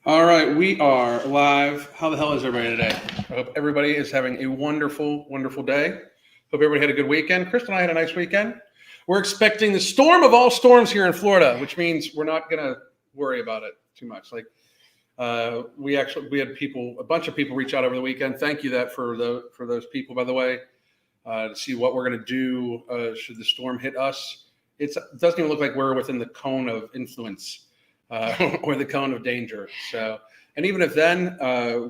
All right, we are live. How the hell is everybody today? I hope everybody is having a wonderful, wonderful day. Hope everybody had a good weekend. Chris and I had a nice weekend. We're expecting the storm of all storms here in Florida, which means we're not going to worry about it too much. We had a bunch of people reach out over the weekend. Thank you for those people, by the way, to see what we're going to do should the storm hit us. It doesn't even look like we're within the cone of influence or the cone of danger. So, and even if then,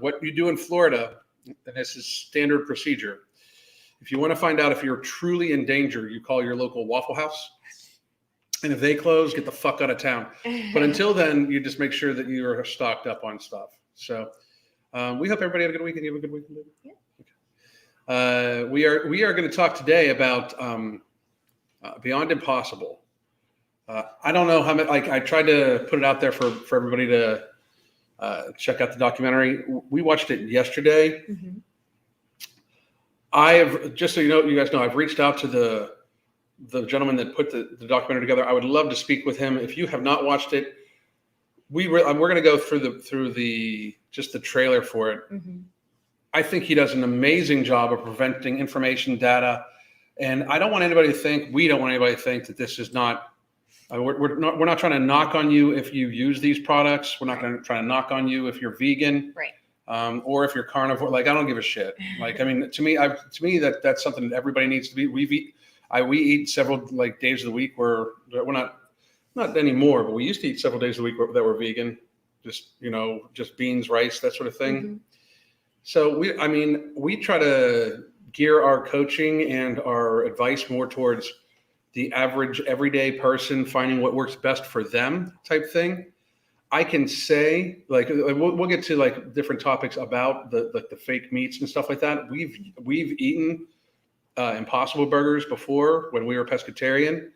what you do in Florida, and this is standard procedure. If you want to find out if you're truly in danger, you call your local Waffle House. And if they close, get the fuck out of town. But until then, you just make sure that you are stocked up on stuff. So we hope everybody had a good weekend. You have a good weekend, David? Yeah. Okay. We are going to talk today about Beyond Impossible. I don't know how many. Like, I tried to put it out there for everybody to check out the documentary. We watched it yesterday. Mm-hmm. I have, just so you guys know, I've reached out to the gentleman that put the documentary together. I would love to speak with him. If you have not watched it, we're going to go through the just the trailer for it. Mm-hmm. I think he does an amazing job of presenting information, data, and I don't want anybody to think, we don't want anybody to think that this is not. We're not trying to knock on you if you use these products. We're not going to try to knock on you if you're vegan, right? Or if you're carnivore. Like, I don't give a shit. Like, I mean, to me, that's something that everybody needs to be. We eat several days of the week where we're not anymore, but we used to eat several days of the week that were vegan, just beans, rice, that sort of thing. Mm-hmm. So we try to gear our coaching and our advice more towards the average everyday person finding what works best for them type thing. I can say, we'll get to different topics about the fake meats and stuff like that. We've eaten Impossible burgers before when we were pescatarian.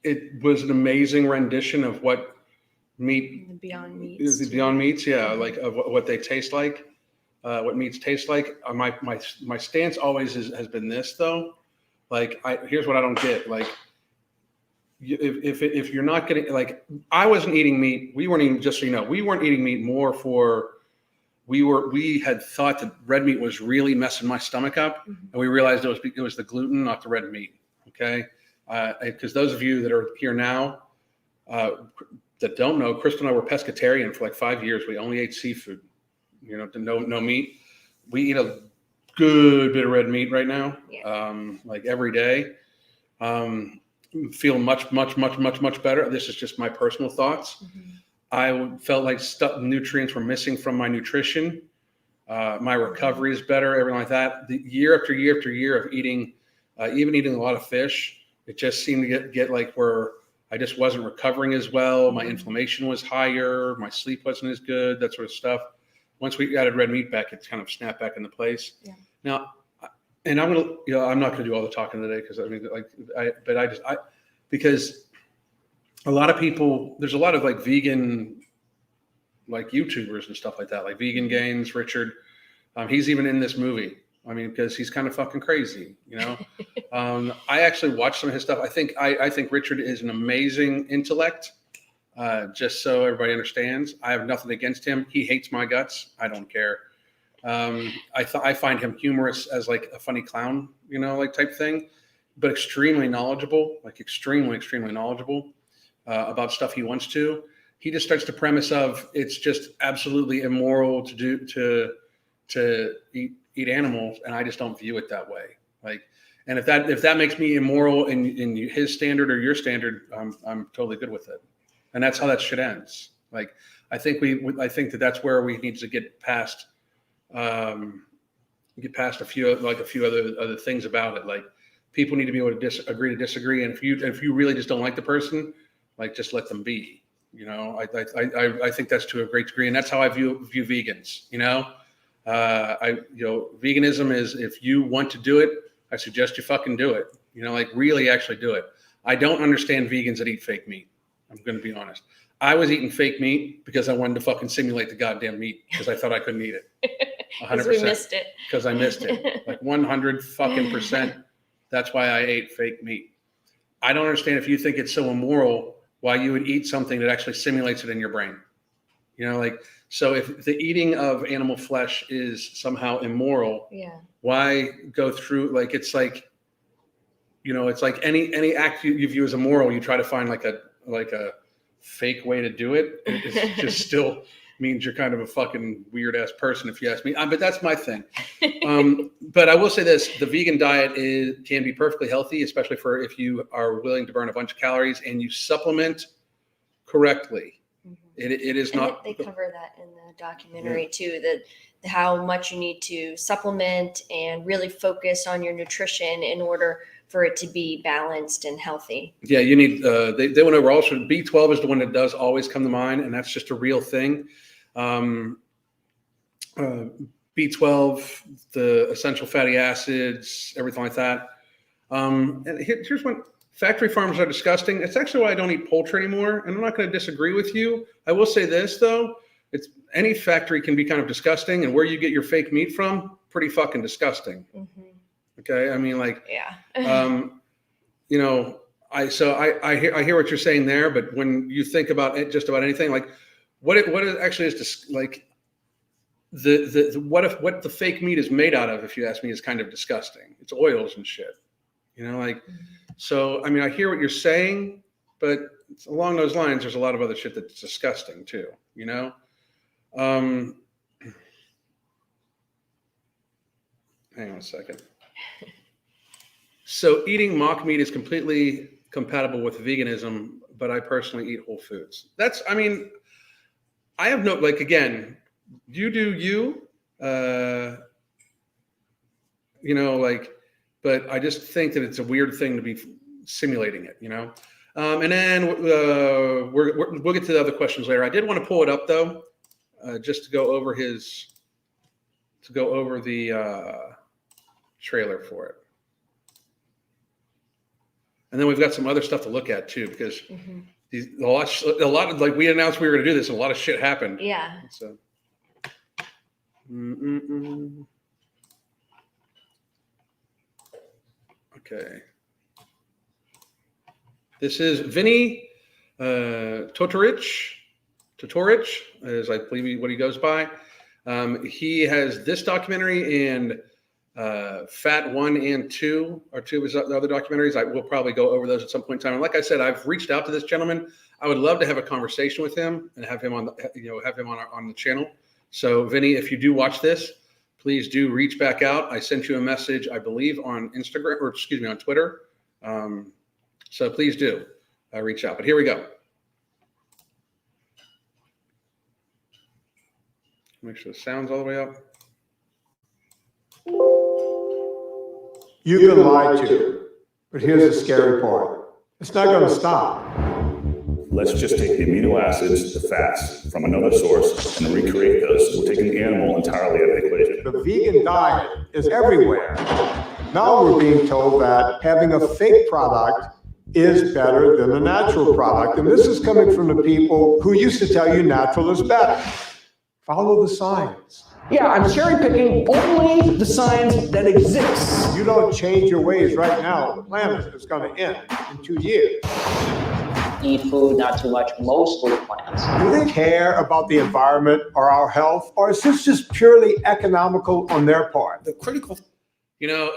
It was an amazing rendition of what meat. The Beyond Meats. The Beyond Meats, yeah, of what they taste like, what meats taste like. My stance always has been this though. Here's what I don't get. If you're not getting, I wasn't eating meat. We weren't eating, just so you know, we weren't eating meat more for. We had thought that red meat was really messing my stomach up, Mm-hmm. and we realized it was the gluten, not the red meat. Okay, because those of you that are here now that don't know, Chris and I were pescatarian for 5 years. We only ate seafood, no meat. We eat a good bit of red meat right now, Yeah. Every day. Feel much better. This is just my personal thoughts. Mm-hmm. I felt like nutrients were missing from my nutrition. My recovery is better, everything like that. The year after year after year of eating, even eating a lot of fish, it just seemed to get where I just wasn't recovering as well. My inflammation was higher. My sleep wasn't as good, that sort of stuff. Once we added red meat back, it kind of snapped back into place. Yeah. Now, and I'm not going to do all the talking today because a lot of people, there's a lot of vegan, YouTubers and stuff like that, like Vegan Gains, Richard. He's even in this movie. I mean, because he's kind of fucking crazy, I actually watched some of his stuff. I think Richard is an amazing intellect. Just so everybody understands, I have nothing against him. He hates my guts. I don't care. I find him humorous as a funny clown, type thing, but extremely knowledgeable, extremely knowledgeable about stuff he wants to. He just starts the premise of it's just absolutely immoral to eat animals, and I just don't view it that way. And if that makes me immoral in his standard or your standard, I'm totally good with it. And that's how that shit ends. I think that's where we need to get past a few other things about it. People need to be able to agree to disagree. And if you really just don't like the person, just let them be. I think that's to a great degree, and that's how I view vegans. Veganism is, if you want to do it, I suggest you fucking do it. Really actually do it. I don't understand vegans that eat fake meat. I'm going to be honest. I was eating fake meat because I wanted to fucking simulate the goddamn meat because I thought I couldn't eat it. 100%. Because we missed it. Because I missed it. 100 fucking percent. That's why I ate fake meat. I don't understand if you think it's so immoral why you would eat something that actually simulates it in your brain. You know, like, so if the eating of animal flesh is somehow immoral, Yeah. why go through, like, it's like, you know, it's like any act you view as immoral, you try to find like a fake way to do it. It just still means you're kind of a fucking weird ass person, if you ask me. But that's my thing. But I will say this: the vegan diet can be perfectly healthy, especially for if you are willing to burn a bunch of calories and you supplement correctly. Mhm. It is And not. they cover that in the documentary too, that how much you need to supplement and really focus on your nutrition in order for it to be balanced and healthy. Yeah, you need. They went over also. B12 is the one that does always come to mind, and that's just a real thing. B12, the essential fatty acids, everything like that. And here's one. Factory farms are disgusting. It's actually why I don't eat poultry anymore. And I'm not going to disagree with you. I will say this though: it's any factory can be kind of disgusting, and where you get your fake meat from, pretty fucking disgusting. Mm-hmm. Okay, I mean, like, Yeah. you know, I hear what you're saying there, but when you think about it, just about anything, like what it actually is, like what the fake meat is made out of, if you ask me, is kind of disgusting. It's oils and shit, you know, like. So I mean, I hear what you're saying, but along those lines, there's a lot of other shit that's disgusting too, you know. Hang on a second. So eating mock meat is completely compatible with veganism, but I personally eat whole foods. That's, I mean, I have no, like, again, you do you, you know, like, but I just think that it's a weird thing to be simulating it, you know? And then we'll get to the other questions later. I did want to pull it up though, just to go over the trailer for it. And then we've got some other stuff to look at too, because a lot of, like, we announced we were going to do this, and a lot of shit happened. Yeah. So. Okay. This is Vinny Totorich, is I believe what he goes by. He has this documentary and Fat 1 and 2 are two of his other documentaries. I will probably go over those at some point in time. And like I said, I've reached out to this gentleman. I would love to have a conversation with him and have him on the channel. So Vinny, if you do watch this, please do reach back out. I sent you a message, I believe, on Instagram, or excuse me, on Twitter. So please do reach out. But here we go. Make sure the sound's all the way up. You've been lied to, but here's the scary part. It's not going to stop. Let's just take the amino acids, the fats, from another source and recreate those. We're taking the animal entirely out of the equation. The vegan diet is everywhere. Now we're being told that having a fake product is better than a natural product. And this is coming from the people who used to tell you natural is better. Follow the science. Yeah, I'm cherry picking only the science that exists. You don't change your ways right now, the planet is going to end in 2 years. Eat food, not too much, mostly plants. Do they care about the environment or our health, or is this just purely economical on their part? The critical, you know,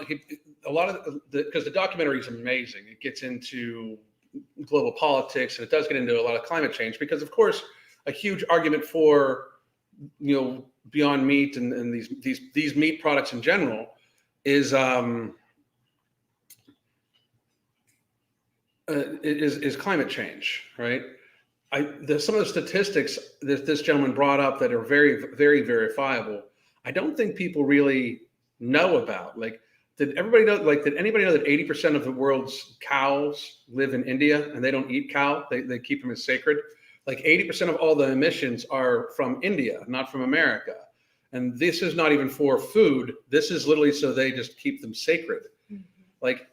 a lot of because the documentary is amazing. It gets into global politics, and it does get into a lot of climate change, because of course a huge argument for, you know, Beyond Meat and these meat products in general is climate change, right? Some of the statistics that this gentleman brought up that are very, very verifiable, I don't think people really know about. Like, did anybody know that 80% of the world's cows live in India and they don't eat cow? They keep them as sacred. Like 80% of all the emissions are from India, not from America. And this is not even for food. This is literally so they just keep them sacred. Mm-hmm. Like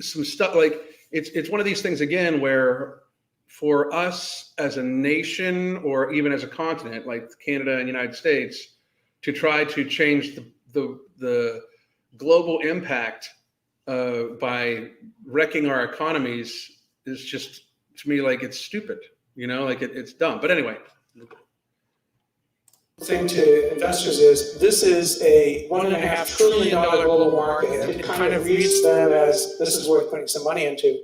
some stuff, like it's one of these things again, where for us as a nation or even as a continent, like Canada and United States, to try to change the global impact by wrecking our economies is just to me like it's stupid, like it's dumb. But anyway. Thing to investors is this is a $1.5 trillion global market. It kind of reads them as this is worth putting some money into.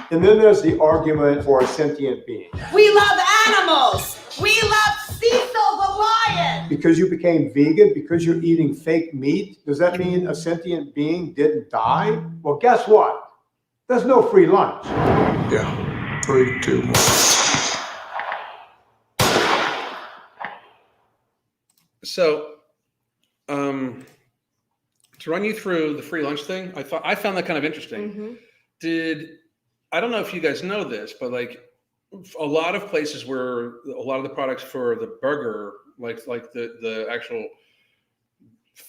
And then there's the argument for a sentient being. We love animals. We love Cecil the lion. Because you became vegan, because you're eating fake meat, does that mean a sentient being didn't die? Well, guess what? There's no free lunch. Yeah, 3, 2, 1. So, to run you through the free lunch thing, I found that kind of interesting. I don't know if you guys know this, but like a lot of places where a lot of the products for the burger, like the actual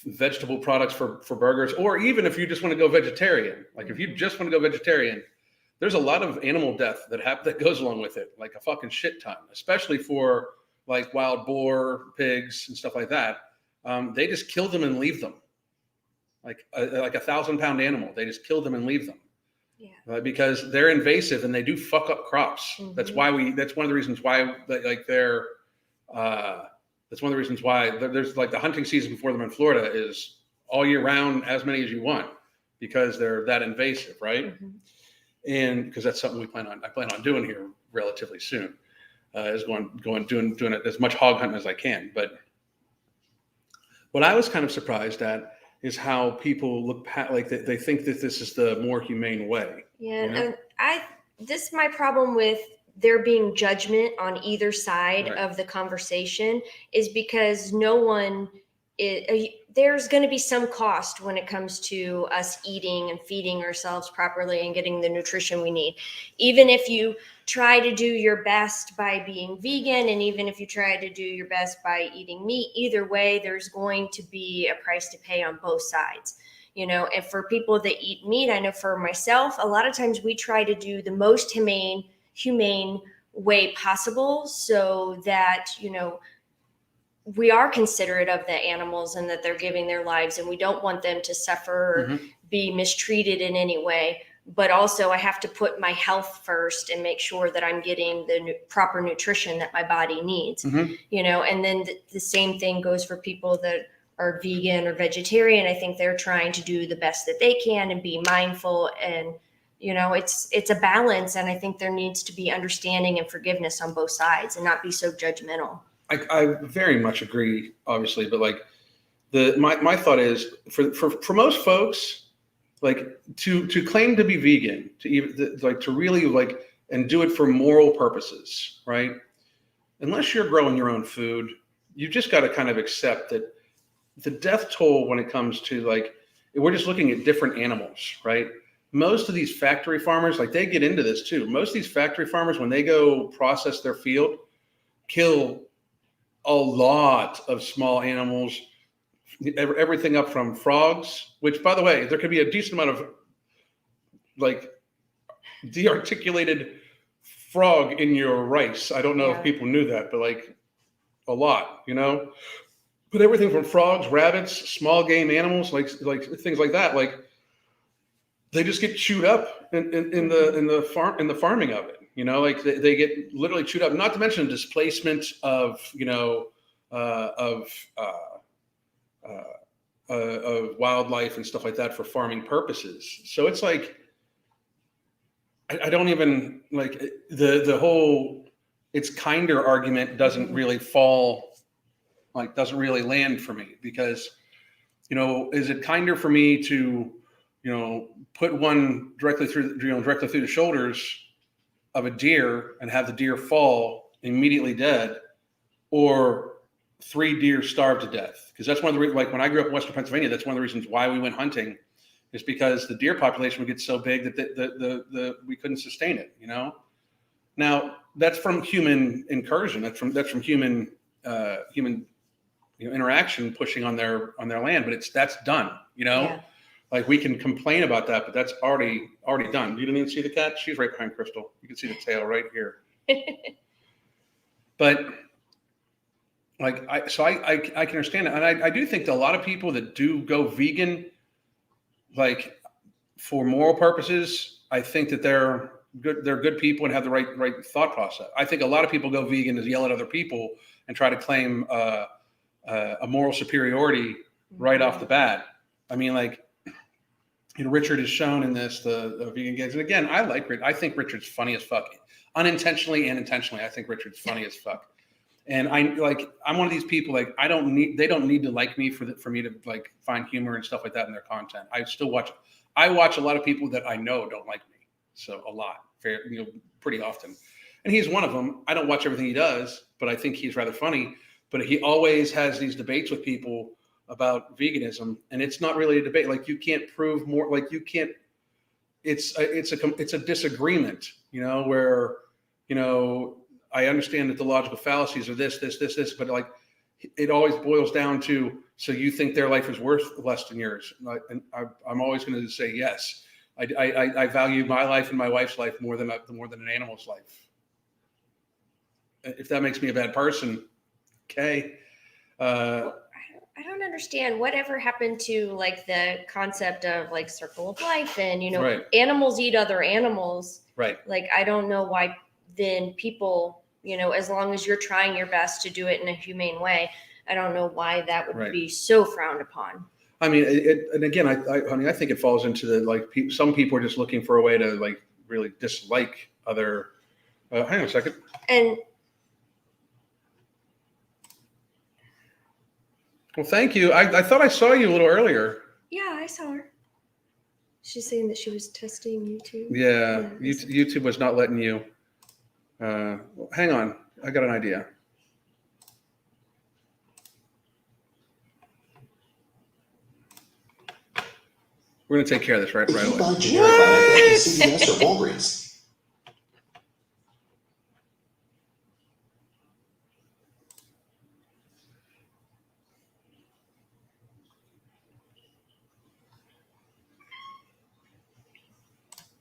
vegetable products for burgers, or even if you just want to go vegetarian, like if you just want to go vegetarian, there's a lot of animal death that goes along with it, like a fucking shit ton, especially for like wild boar, pigs, and stuff like that. They just kill them and leave them. Like a 1,000-pound animal, they just kill them and leave them. Yeah. Because they're invasive and they do fuck up crops. That's one of the reasons why that's one of the reasons why there's like the hunting season for them in Florida is all year round, as many as you want, because they're that invasive, right? And because that's something I plan on doing here relatively soon. Is doing it as much hog hunting as I can. But what I was kind of surprised at is how people look like they think that this is the more humane way. Yeah, and this is my problem with there being judgment on either side of the conversation is because there's going to be some cost when it comes to us eating and feeding ourselves properly and getting the nutrition we need. Even if you try to do your best by being vegan, and even if you try to do your best by eating meat, either way, there's going to be a price to pay on both sides. And for people that eat meat, I know for myself, a lot of times we try to do the most humane way possible so that, we are considerate of the animals and that they're giving their lives, and we don't want them to suffer or be mistreated in any way. But also I have to put my health first and make sure that I'm getting the proper nutrition that my body needs, and then the same thing goes for people that are vegan or vegetarian. I think they're trying to do the best that they can and be mindful, and it's a balance. And I think there needs to be understanding and forgiveness on both sides and not be so judgmental. I very much agree, obviously, but like my thought is for most folks, like to claim to be vegan, to really and do it for moral purposes, right? Unless you're growing your own food, you just got to kind of accept that the death toll when it comes to we're just looking at different animals, right? Most of these factory farmers, they get into this too. Most of these factory farmers, when they go process their field, kill a lot of small animals, everything up from frogs, which, by the way, there could be a decent amount of dearticulated frog in your rice. I don't know if people knew that, but a lot, But everything from frogs, rabbits, small game animals, like things like that, they just get chewed up in the farming of it. They get literally chewed up. Not to mention displacement of wildlife and stuff like that for farming purposes. So it's I don't even the whole it's kinder argument doesn't really doesn't really land for me, because is it kinder for me to put one directly through the shoulders of a deer and have the deer fall immediately dead, or 3 deer starve to death? Because that's one of the reasons, when I grew up in Western Pennsylvania, that's one of the reasons why we went hunting, is because the deer population would get so big that we couldn't sustain it. Now that's from human incursion. That's from human interaction pushing on their land, but that's done. Yeah. We can complain about that, but that's already done. You didn't even see the cat? She's right behind Crystal. You can see the tail right here. But I can understand it. And I do think that a lot of people that do go vegan, for moral purposes, I think that they're good. They're good people and have the right thought process. I think a lot of people go vegan to yell at other people and try to claim a moral superiority right off the bat. I mean, like, Richard is shown in this the vegan games, and again, I think Richard's funny as fuck, unintentionally and intentionally. I think Richard's funny as fuck. And I'm one of these people, like, they don't need to like me for me to like find humor and stuff like that in their content. I watch a lot of people that I know don't like me. So a lot, pretty often. And he's one of them. I don't watch everything he does, but I think he's rather funny. But he always has these debates with people about veganism, and it's not really a debate. Like, you can't prove more, like, you can't, it's a disagreement, where, I understand that the logical fallacies are this, but like, it always boils down to, so you think their life is worth less than yours? And I'm always going to say yes. I value my life and my wife's life more than an animal's life. If that makes me a bad person, okay. I don't understand whatever happened to like the concept of like circle of life and, Right. Animals eat other animals. Right. Like, I don't know why then people, as long as you're trying your best to do it in a humane way, I don't know why that would Right. be so frowned upon. I mean, and again, I think it falls into the, like, some people are just looking for a way to like really dislike other. Hang on a second. And Well, thank you. I thought I saw you a little earlier. yeah, I saw her. She's saying that she was testing YouTube. Yeah, Yeah. YouTube was not letting you. Hang on, I got an idea. We're gonna take care of this right away. Buy generic Viagra at CVS or Walgreens.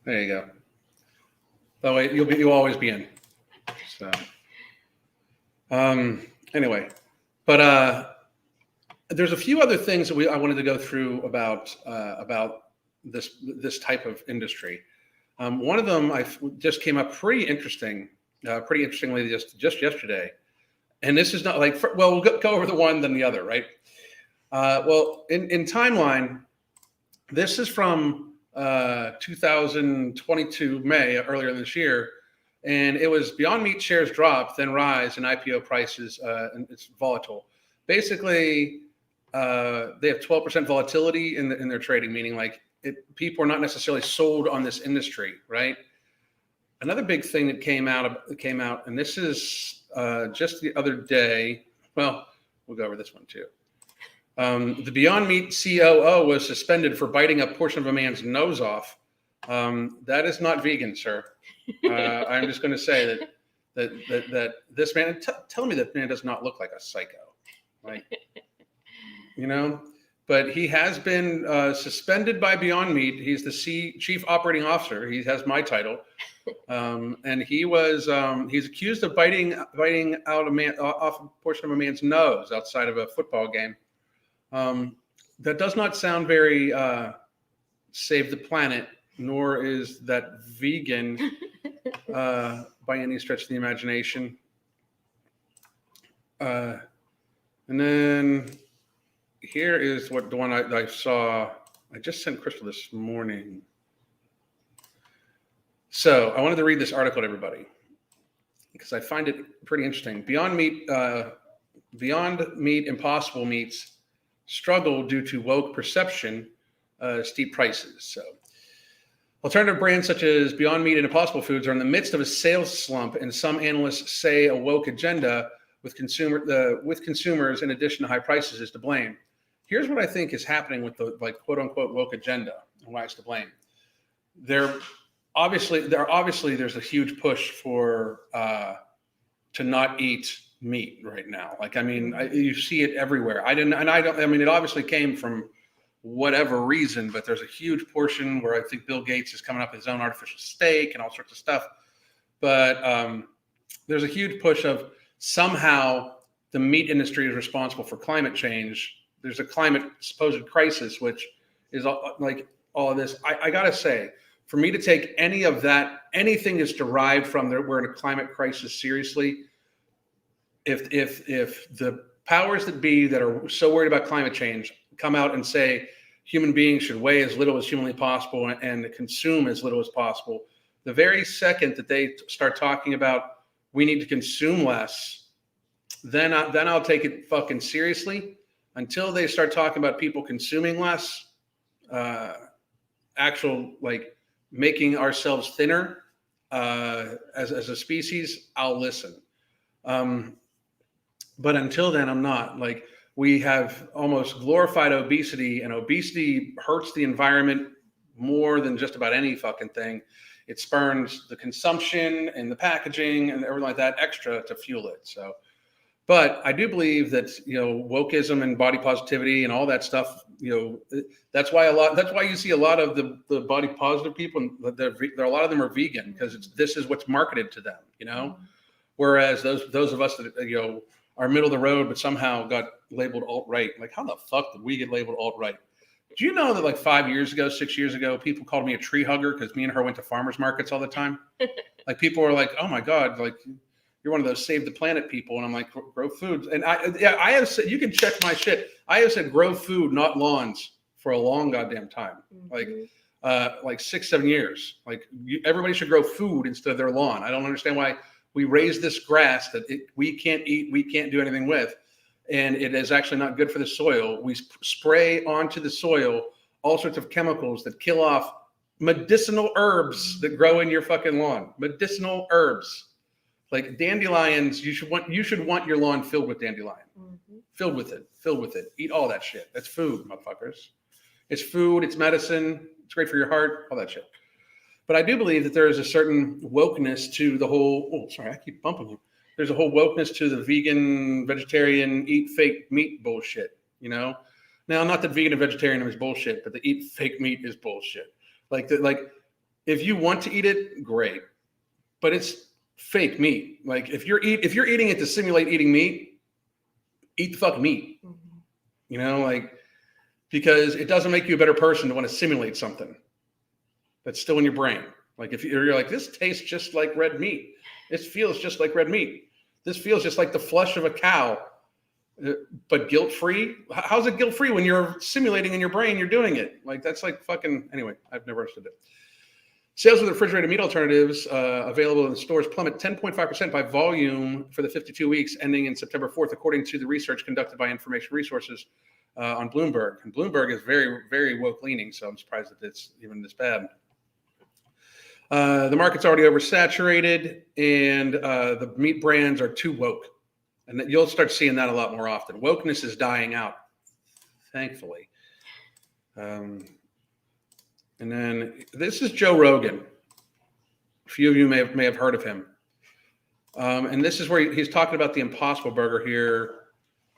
There you go. That way you'll always be in. So, anyway, but there's a few other things that I wanted to go through about this type of industry. One of them just came up pretty interestingly just yesterday, and this is not like, we'll go over the one then the other, right? Well, in timeline, this is from 2022 May, earlier this year, and it was Beyond Meat shares drop, then rise, and IPO prices, and it's volatile. Basically, they have 12% volatility in their trading, meaning like people are not necessarily sold on this industry, right? Another big thing that came out, and this is just the other day. Well, we'll go over this one too. The Beyond Meat COO was suspended for biting a portion of a man's nose off. That is not vegan, sir. I'm just going to say that this man. Tell me that man does not look like a psycho, like, But he has been suspended by Beyond Meat. He's the chief operating officer. He has my title, and he's accused of biting out off a portion of a man's nose outside of a football game. That does not sound very save the planet, nor is that vegan by any stretch of the imagination. And then here is the one I saw. I just sent Crystal this morning. So I wanted to read this article to everybody because I find it pretty interesting. Beyond Meat Impossible Meats struggle due to woke perception, steep prices. So alternative brands such as Beyond Meat and Impossible Foods are in the midst of a sales slump, and some analysts say a woke agenda with consumers in addition to high prices is to blame. Here's what I think is happening with the quote unquote woke agenda and why it's to blame. There's a huge push for to not eat meat right now. You see it everywhere. It obviously came from whatever reason, but there's a huge portion where I think Bill Gates is coming up with his own artificial steak and all sorts of stuff. But there's a huge push of somehow the meat industry is responsible for climate change. There's a climate supposed crisis, which is like all of this. I gotta say, for me to take any of that, anything that's derived from we're in a climate crisis seriously, if the powers that be that are so worried about climate change come out and say human beings should weigh as little as humanly possible and consume as little as possible, the very second that they start talking about we need to consume less, then I'll take it fucking seriously. Until they start talking about people consuming less, actual like making ourselves thinner as a species, I'll listen. But until then, I'm not. Like, we have almost glorified obesity, and obesity hurts the environment more than just about any fucking thing. It spurns the consumption and the packaging and everything like that extra to fuel it. So, but I do believe that, wokeism and body positivity and all that stuff, that's why you see a lot of the body positive people, and a lot of them are vegan because this is what's marketed to them, Whereas those of us that, are middle of the road, but somehow got labeled alt-right. Like, how the fuck did we get labeled alt-right? Do you know that like 6 years ago, people called me a tree hugger because me and her went to farmers markets all the time? Like, people were like, oh my God, like, you're one of those save the planet people. And I'm like, grow food. And I have said, you can check my shit. I have said grow food, not lawns, for a long goddamn time. Like 6-7 years. Like, everybody should grow food instead of their lawn. I don't understand why we raise this grass that we can't eat, we can't do anything with. And it is actually not good for the soil. We spray onto the soil all sorts of chemicals that kill off medicinal herbs that grow in your fucking lawn. Medicinal herbs. Like dandelions, you should want your lawn filled with dandelion. Filled with it. Eat all that shit. That's food, motherfuckers. It's food, it's medicine, it's great for your heart, all that shit. But I do believe that there is a certain wokeness to the whole, I keep bumping you. There's a whole wokeness to the vegan, vegetarian, eat fake meat bullshit, Now, not that vegan and vegetarian is bullshit, but the eat fake meat is bullshit. Like, if you want to eat it, great. But it's fake meat. Like, if you're eating it to simulate eating meat, eat the fucking meat. Because it doesn't make you a better person to want to simulate something that's still in your brain. Like, if you're like, this tastes just like red meat. This feels just like red meat. This feels just like the flesh of a cow, but guilt-free. How's it guilt-free when you're simulating in your brain, you're doing it? Like, that's like fucking, anyway, I've never understood it. Sales of the refrigerated meat alternatives available in the stores plummet 10.5% by volume for the 52 weeks ending in September 4th, according to the research conducted by Information Resources on Bloomberg. And Bloomberg is very, very woke-leaning, so I'm surprised that it's even this bad. The market's already oversaturated, and the meat brands are too woke. And you'll start seeing that a lot more often. Wokeness is dying out, thankfully. And then this is Joe Rogan. A few of you may have heard of him. And this is where he's talking about the Impossible Burger here.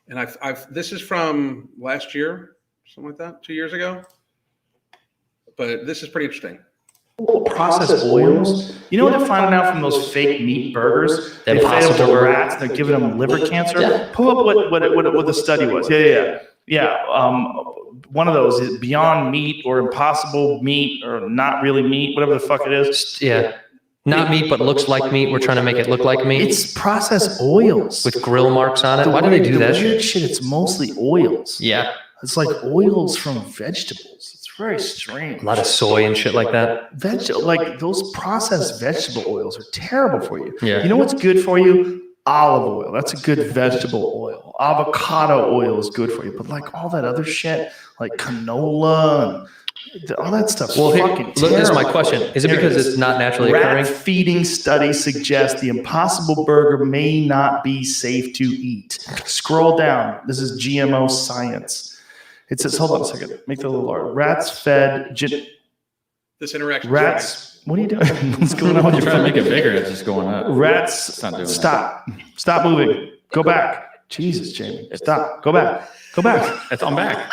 And this is from last year, something like that, 2 years ago. But this is pretty interesting. Processed oils. You know what they're finding out from those fake meat burgers? They fed them to rats. They're giving them liver cancer. Yeah. Pull up what the study was. Yeah. One of those is Beyond Meat or Impossible Meat or Not Really Meat, whatever the fuck it is. Yeah. Not meat, but looks like meat. We're trying to make it look like meat. It's processed oils with grill marks on it. Why do they do that? Weird shit. It's mostly oils. Yeah. It's like oils from vegetables. It's very strange. A lot of soy and shit like that. Like those processed vegetable oils are terrible for you. Yeah. You know what's good for you? Olive oil. That's a good vegetable oil. Avocado oil is good for you. But like all that other shit, like canola and all that stuff. Well, this is my question. Is it because it's not naturally occurring? Rat feeding studies suggest the Impossible Burger may not be safe to eat. Scroll down. This is GMO science. It says, hold on a second. Make that a little larger. Rats fed. This interaction. Rats. What are you doing? What's going on? You're trying to make it bigger. It's just going up. Rats. Stop. Stop moving. Go back. Jesus, Jamie. Stop. Go back. Go back. I'm back.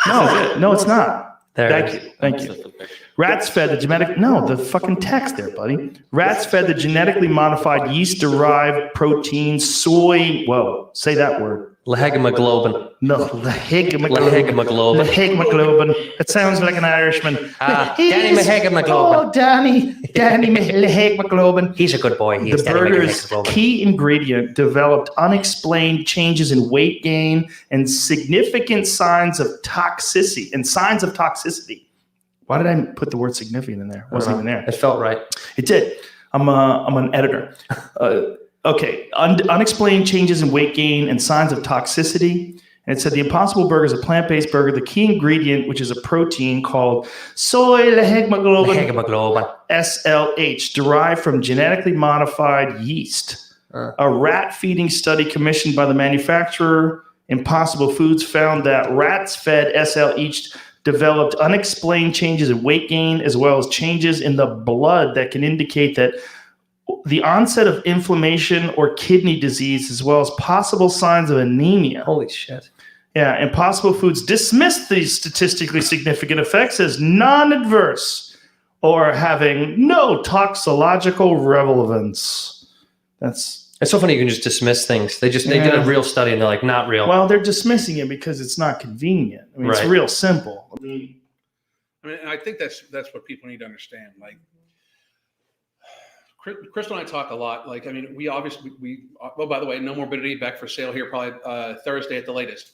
No, it's not. Thank you. Rats fed the the fucking text there, buddy. Rats fed the genetically modified yeast-derived protein soy. Whoa, say that word. Lehemoglobin. No, Lehemoglobin. Lehemoglobin. Lehemoglobin. It sounds like an Irishman. Danny Lehemoglobin. Oh, Danny Lehemoglobin. He's a good boy. He is The Danny burger's Lehemoglobin. key ingredient developed unexplained changes in weight gain and significant signs of toxicity. Why did I put the word significant in there? It wasn't even there. It felt right. It did. I'm an editor. Okay. Unexplained changes in weight gain and signs of toxicity. And it said the Impossible Burger is a plant-based burger. The key ingredient, which is a protein called soy lehemoglobin, SLH, derived from genetically modified yeast. A rat feeding study commissioned by the manufacturer Impossible Foods found that rats fed SLH developed unexplained changes in weight gain as well as changes in the blood that can indicate that the onset of inflammation or kidney disease, as well as possible signs of anemia. Holy shit. Yeah, Impossible Foods dismissed these statistically significant effects as non-adverse or having no toxicological relevance. It's so funny you can just dismiss things. They did a real study and they're like, not real. Well, they're dismissing it because it's not convenient. I mean, It's real simple. I mean, and I think that's what people need to understand. Like, Crystal and I talk a lot. Like, I mean, we obviously oh, by the way, No Morbidity back for sale here probably Thursday at the latest,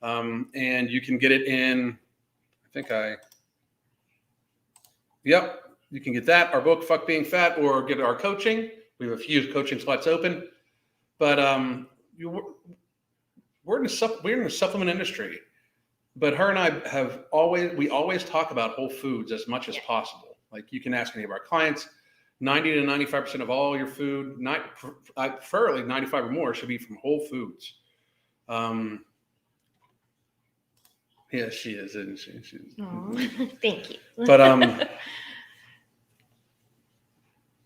and you can get it in. Yep, you can get that, our book, Fuck Being Fat, or get our coaching. We have a few coaching slots open, but we're in the supplement industry. But her and I always talk about whole foods as much as possible. Like, you can ask any of our clients, 90 to 95% of all your food, preferably 95 or more, should be from whole foods. Yeah, she is, isn't she? Aww, thank you. But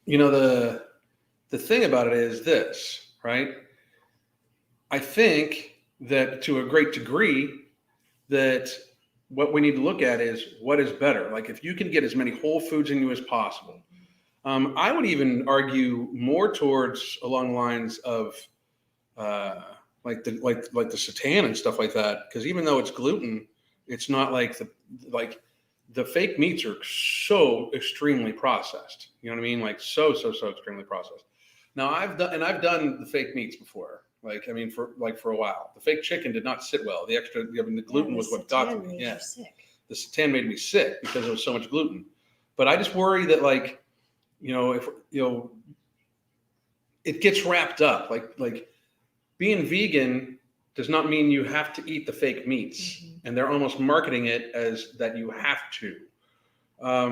you know, the thing about it is this, right? I think that to a great degree, that what we need to look at is what is better. Like, if you can get as many whole foods in you as possible. I would even argue more towards along the lines of like the seitan and stuff like that. Because even though it's gluten, it's not like the fake meats are so extremely processed. You know what I mean? Like so extremely processed. Now I've done the fake meats before. Like, I mean, for a while, the fake chicken did not sit well. The gluten was what got me. Yeah, the seitan made me sick because there was so much gluten. But I just worry that, like, if it gets wrapped up, like being vegan does not mean you have to eat the fake meats, mm-hmm. and they're almost marketing it as that you have to. I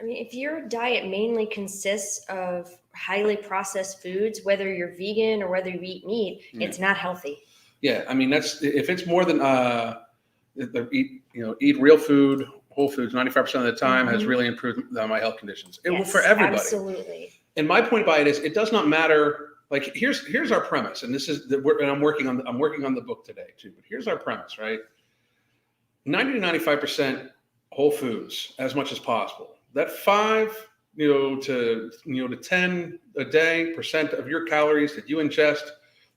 mean, if your diet mainly consists of highly processed foods, whether you're vegan or whether you eat meat, it's not healthy. Yeah, I mean, that's if it's more than eat real food. Whole foods 95% of the time has really improved my health conditions. It will for everybody. Absolutely. And my point by it is, it does not matter. Like, here's our premise, and this is and I'm working on the book today too. But here's our premise, right? 90 to 95% whole foods as much as possible. That 5 to 10 a day % of your calories that you ingest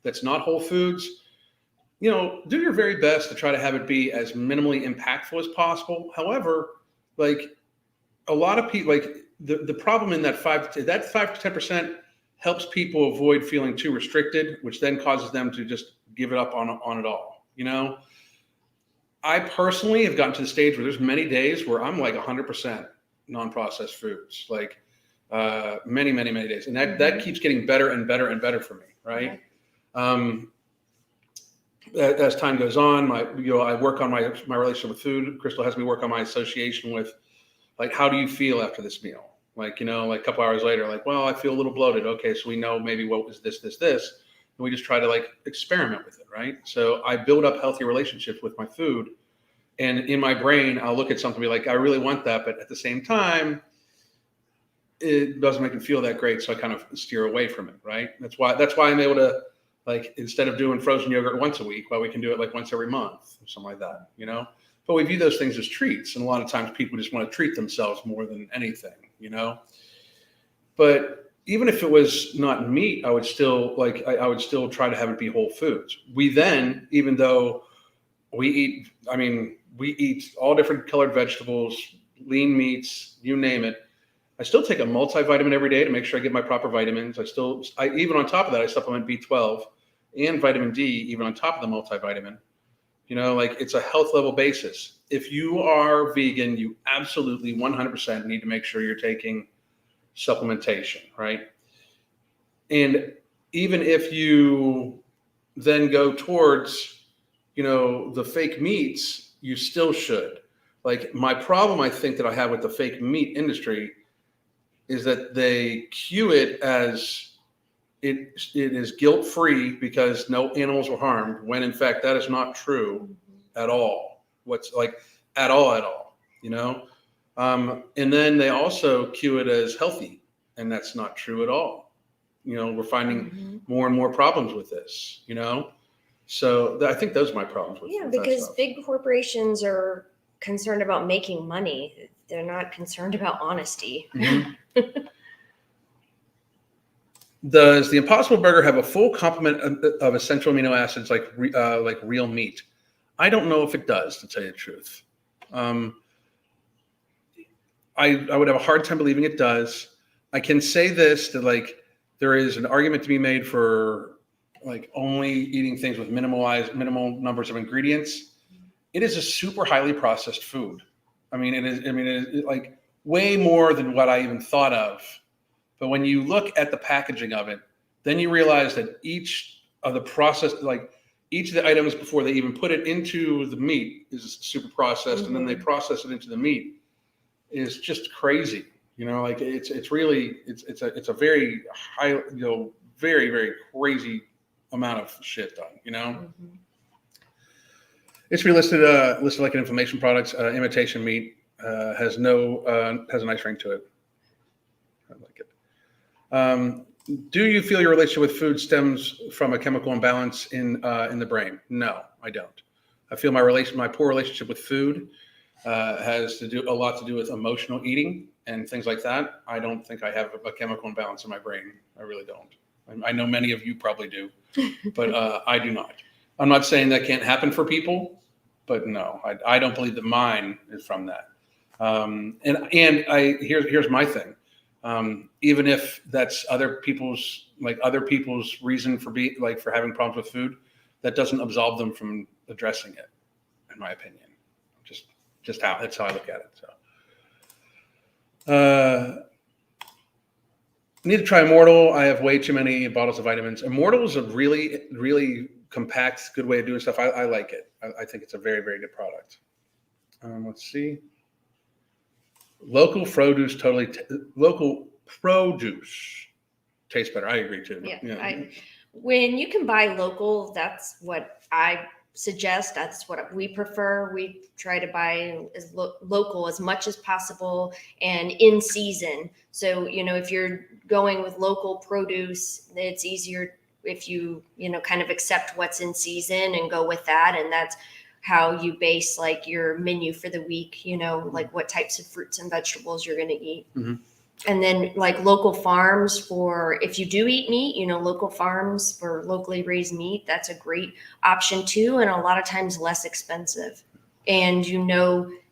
that's not whole foods. Do your very best to try to have it be as minimally impactful as possible. However, like, a lot of people, like, the problem in that 5 to 10% helps people avoid feeling too restricted, which then causes them to just give it up on it all. I personally have gotten to the stage where there's many days where I'm like 100% non-processed foods, like many, many, many days. And that keeps getting better and better and better for me. Right. As time goes on, I work on my relationship with food. Crystal has me work on my association with, like, how do you feel after this meal? Like, like a couple hours later, like, well, I feel a little bloated. Okay, so we know maybe what was this, and we just try to, like, experiment with it, right? So I build up healthy relationships with my food, and in my brain, I'll look at something and be like, I really want that, but at the same time, it doesn't make me feel that great, so I kind of steer away from it, right? That's why I'm able to, like, instead of doing frozen yogurt once a week, we can do it like once every month or something like that, But we view those things as treats, and a lot of times people just want to treat themselves more than anything, But even if it was not meat, I would still I would still try to have it be whole foods. We then, even though we eat all different colored vegetables, lean meats, you name it. I still take a multivitamin every day to make sure I get my proper vitamins. I even on top of that, I supplement B12 and vitamin D, even on top of the multivitamin. It's a health level basis. If you are vegan, you absolutely 100% need to make sure you're taking supplementation, right? And even if you then go towards, the fake meats, you still should. Like, my problem, I think, that I have with the fake meat industry is that they cue it as it is guilt-free because no animals were harmed, when in fact that is not true at all. At all, and then they also cue it as healthy, and that's not true at all. We're finding more and more problems with this, so I think those are my problems with that because stuff. big corporations are concerned about making money. They're not concerned about honesty. Does the Impossible Burger have a full complement of essential amino acids like real meat? I don't know if it does, to tell you the truth. I would have a hard time believing it does. I can say this, that there is an argument to be made for only eating things with minimal numbers of ingredients. It is a super highly processed food. It is way more than what I even thought of. But when you look at the packaging of it, then you realize that each of the items before they even put it into the meat is super processed, and then they process it into the meat is just crazy. It's really a very high, very, very crazy amount of shit done. It's listed like an inflammation product. Imitation meat has a nice ring to it. I like it. Do you feel your relationship with food stems from a chemical imbalance in the brain? No, I don't. I feel my poor relationship with food has a lot to do with emotional eating and things like that. I don't think I have a chemical imbalance in my brain. I really don't. I know many of you probably do, but I do not. I'm not saying that can't happen for people, but no, I don't believe that mine is from that. Here's my thing. Even if that's other people's reason for having problems with food, that doesn't absolve them from addressing it, in my opinion. That's how I look at it. So, need to try Immortal. I have way too many bottles of vitamins. Immortal is a really, really compact, good way of doing stuff. I like it. I think it's a very, very good product. Let's see. Local produce tastes better. I agree too. Yeah. When you can buy local, that's what I suggest. That's what we prefer. We try to buy as local as much as possible and in season. So, if you're going with local produce, it's easier if you kind of accept what's in season and go with that. And that's how you base your menu for the week, what types of fruits and vegetables you're going to eat. And then local farms for, if you do eat meat, local farms for locally raised meat, that's a great option too. And a lot of times less expensive, and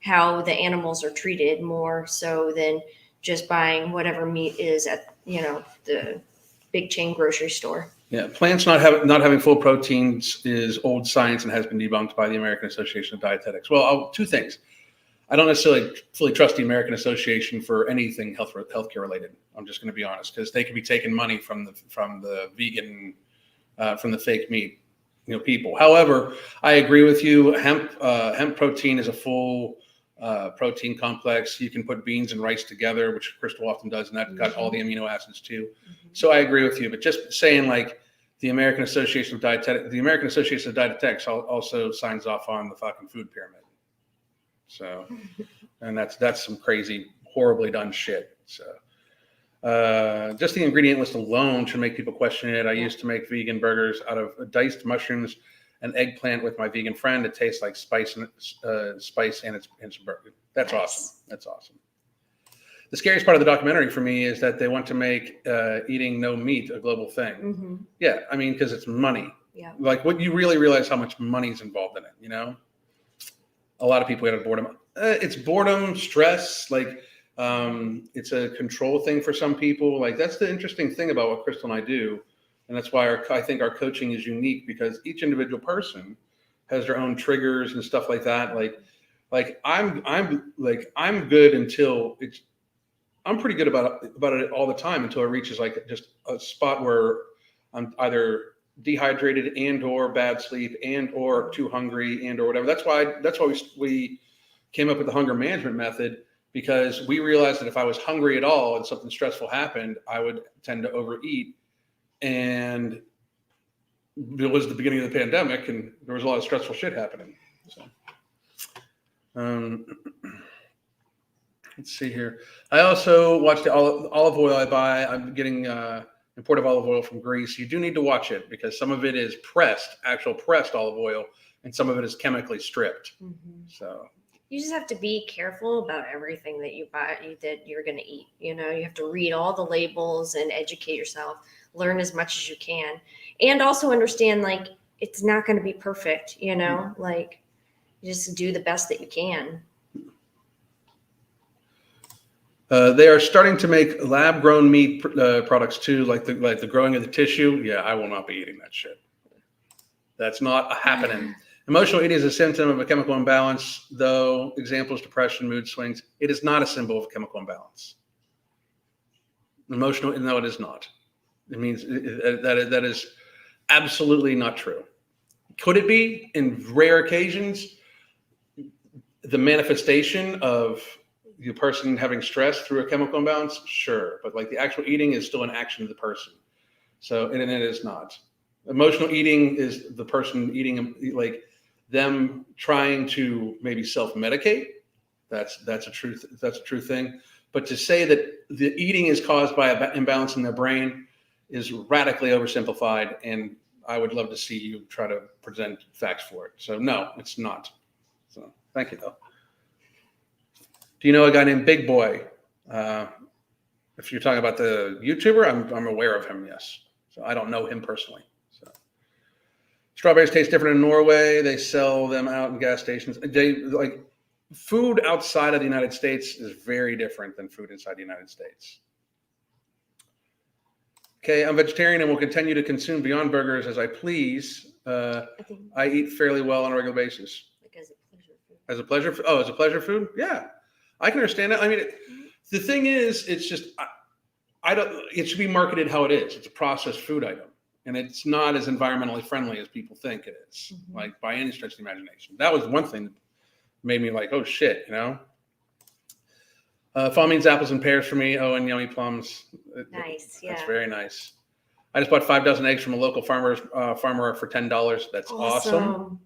how the animals are treated more so than just buying whatever meat is at, the big chain grocery store. Yeah, plants not having full proteins is old science and has been debunked by the American Association of Dietetics. Well, two things. I don't necessarily fully trust the American Association for anything healthcare related. I'm just going to be honest, because they could be taking money from the vegan, from the fake meat, people. However, I agree with you. Hemp protein is a full protein complex. You can put beans and rice together, which Crystal often does, and that got all the amino acids too. So I agree with you. But just saying the American Association of Dietetics also signs off on the fucking food pyramid. So, and that's some crazy, horribly done shit. So, just the ingredient list alone should make people question it. I used to make vegan burgers out of diced mushrooms and eggplant with my vegan friend. It tastes like spice and it's burger. That's nice. Awesome. That's awesome. the scariest part of the documentary for me is that they want to make eating no meat a global thing. Mm-hmm. Yeah, I mean, because it's money. Yeah. Like, what you really realize how much money's involved in it, you know? A lot of people get boredom. It's boredom, stress, like it's a control thing for some people. Like, that's the interesting thing about what Crystal and I do. And that's why I think our coaching is unique, because each individual person has their own triggers and stuff like that. Like I'm good until I'm pretty good about it all the time until it reaches like just a spot where I'm either dehydrated and or bad sleep and or too hungry and or whatever. That's why we came up with the hunger management method, because we realized that if I was hungry at all and something stressful happened, I would tend to overeat. And it was the beginning of the pandemic, and there was a lot of stressful shit happening. So, let's see here. I also watched the olive oil I buy. I'm getting imported olive oil from Greece. You do need to watch it, because some of it is actual pressed olive oil, and some of it is chemically stripped. Mm-hmm. So you just have to be careful about everything that you buy that you're going to eat. You know, you have to read all the labels and educate yourself, learn as much as you can, and also understand, like, it's not going to be perfect, you know, like, you just do the best that you can. they are starting to make lab-grown meat products too, like the growing of the tissue. Yeah, I will not be eating that shit. That's not happening. Emotional eating is a symptom of a chemical imbalance, though. Examples: depression, mood swings. It is not a symbol of chemical imbalance. Emotional, no, it is not. It means that is absolutely not true. Could it be in rare occasions the manifestation of the person having stress through a chemical imbalance? Sure, but like the actual eating is still an action of the person. So, and it is not. Emotional eating is the person eating, like them trying to maybe self-medicate. That's a truth. That's a true thing. But to say that the eating is caused by an imbalance in their brain is radically oversimplified, and I would love to see you try to present facts for it. So no, it's not. So thank you, though. Do you know a guy named Big Boy? If you're talking about the YouTuber, I'm aware of him, yes. So I don't know him personally. So strawberries taste different in Norway. They sell them out in gas stations. Food outside of the United States is very different than food inside the United States. Okay, I'm vegetarian and will continue to consume Beyond Burgers as I please. I eat fairly well on a regular basis. Like as a pleasure food. As a pleasure food? Oh, as a pleasure food? Yeah, I can understand that. I mean, the thing is, it's just, I don't. It should be marketed how it is. It's a processed food item, and it's not as environmentally friendly as people think it is. Mm-hmm. Like by any stretch of the imagination. That was one thing that made me like, oh shit, you know. Fall means apples and pears for me. Oh, and yummy plums. Nice, yeah. That's very nice. I just bought 5 dozen eggs from a local farmer for $10. That's awesome.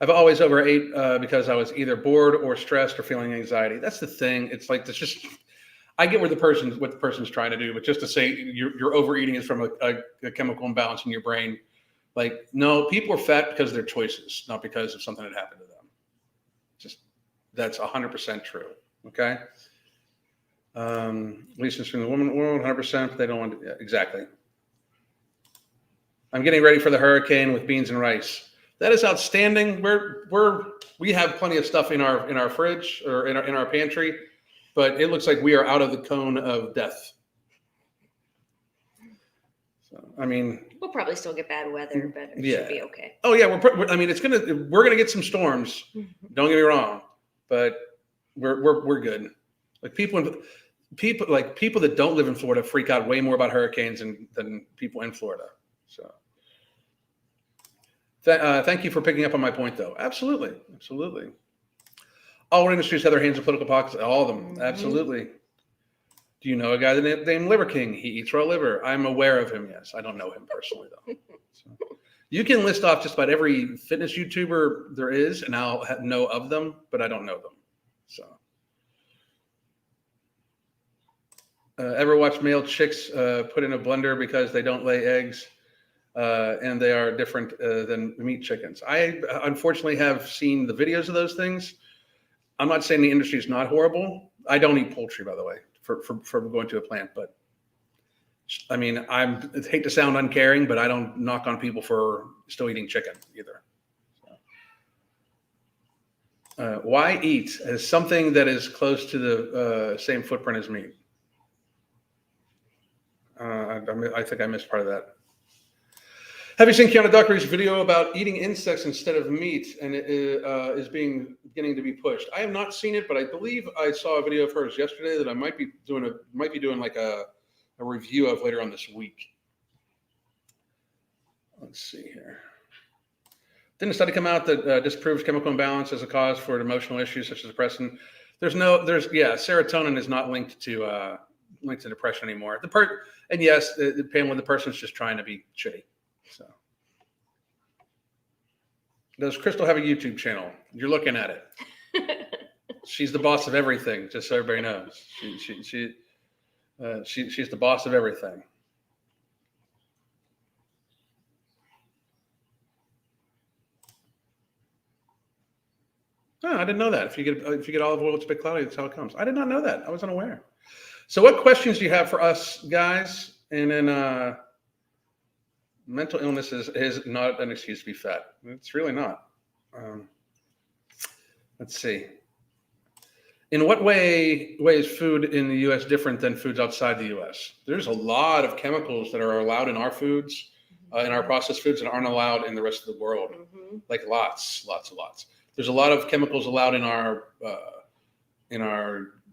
I've always overate because I was either bored or stressed or feeling anxiety. That's the thing. It's like, it's just, I get what the person's trying to do, but just to say you're overeating is from a chemical imbalance in your brain. Like, no, people are fat because of their choices, not because of something that happened to them. That's 100% true. Okay. At least it's from the woman world, 100%. But they don't want to, exactly. I'm getting ready for the hurricane with beans and rice. That is outstanding. We have plenty of stuff in our fridge or in our pantry, but it looks like we are out of the cone of death. So, I mean, we'll probably still get bad weather, but it should be okay. Oh yeah, we're gonna get some storms. Don't get me wrong. But we're good. Like people that don't live in Florida freak out way more about hurricanes than people in Florida. So thank you for picking up on my point, though. Absolutely. All industries have their hands in political pockets. All of them. Mm-hmm. Absolutely. Do you know a guy named Liver King? He eats raw liver. I'm aware of him. Yes, I don't know him personally though. So. You can list off just about every fitness YouTuber there is, and I'll know of them, but I don't know them. So, ever watch male chicks put in a blender because they don't lay eggs, and they are different than meat chickens? I unfortunately have seen the videos of those things. I'm not saying the industry is not horrible. I don't eat poultry, by the way, for going to a plant. But I mean, I hate to sound uncaring, but I don't knock on people for still eating chicken either. Why eat as something that is close to the same footprint as meat? I think I missed part of that. Have you seen Kiana Dockery's video about eating insects instead of meat, and it is beginning to be pushed? I have not seen it, but I believe I saw a video of hers yesterday that I might be doing like a review of later on this week. Let's see here. Didn't a study come out that disproves chemical imbalance as a cause for emotional issues such as depression? Serotonin is not linked to depression anymore. And yes, Pamela, the person's just trying to be shitty. So, does Crystal have a YouTube channel? You're looking at it. She's the boss of everything. Just so everybody knows, she's the boss of everything. Oh, I didn't know that. If you get olive oil, it's a bit cloudy. That's how it comes. I did not know that. I was unaware. So, what questions do you have for us, guys? And then, mental illness is not an excuse to be fat. It's really not. Let's see. In what way is food in the U.S. different than foods outside the U.S.? There's a lot of chemicals that are allowed in our foods, in our processed foods, and aren't allowed in the rest of the world. Mm-hmm. Like lots. There's a lot of chemicals allowed in our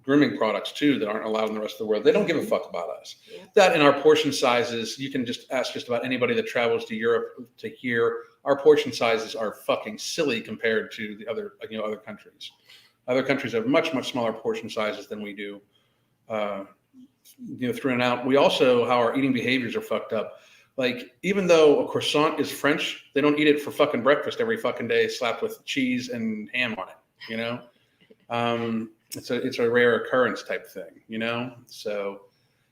grooming products too that aren't allowed in the rest of the world. They don't give a fuck about us. Yeah. That in our portion sizes, you can just ask just about anybody that travels to Europe to here. Our portion sizes are fucking silly compared to the other countries. Other countries have much smaller portion sizes than we do. Through and out. We also, how our eating behaviors are fucked up. Like, even though a croissant is French, they don't eat it for fucking breakfast every fucking day, slapped with cheese and ham on it. It's a rare occurrence type thing, So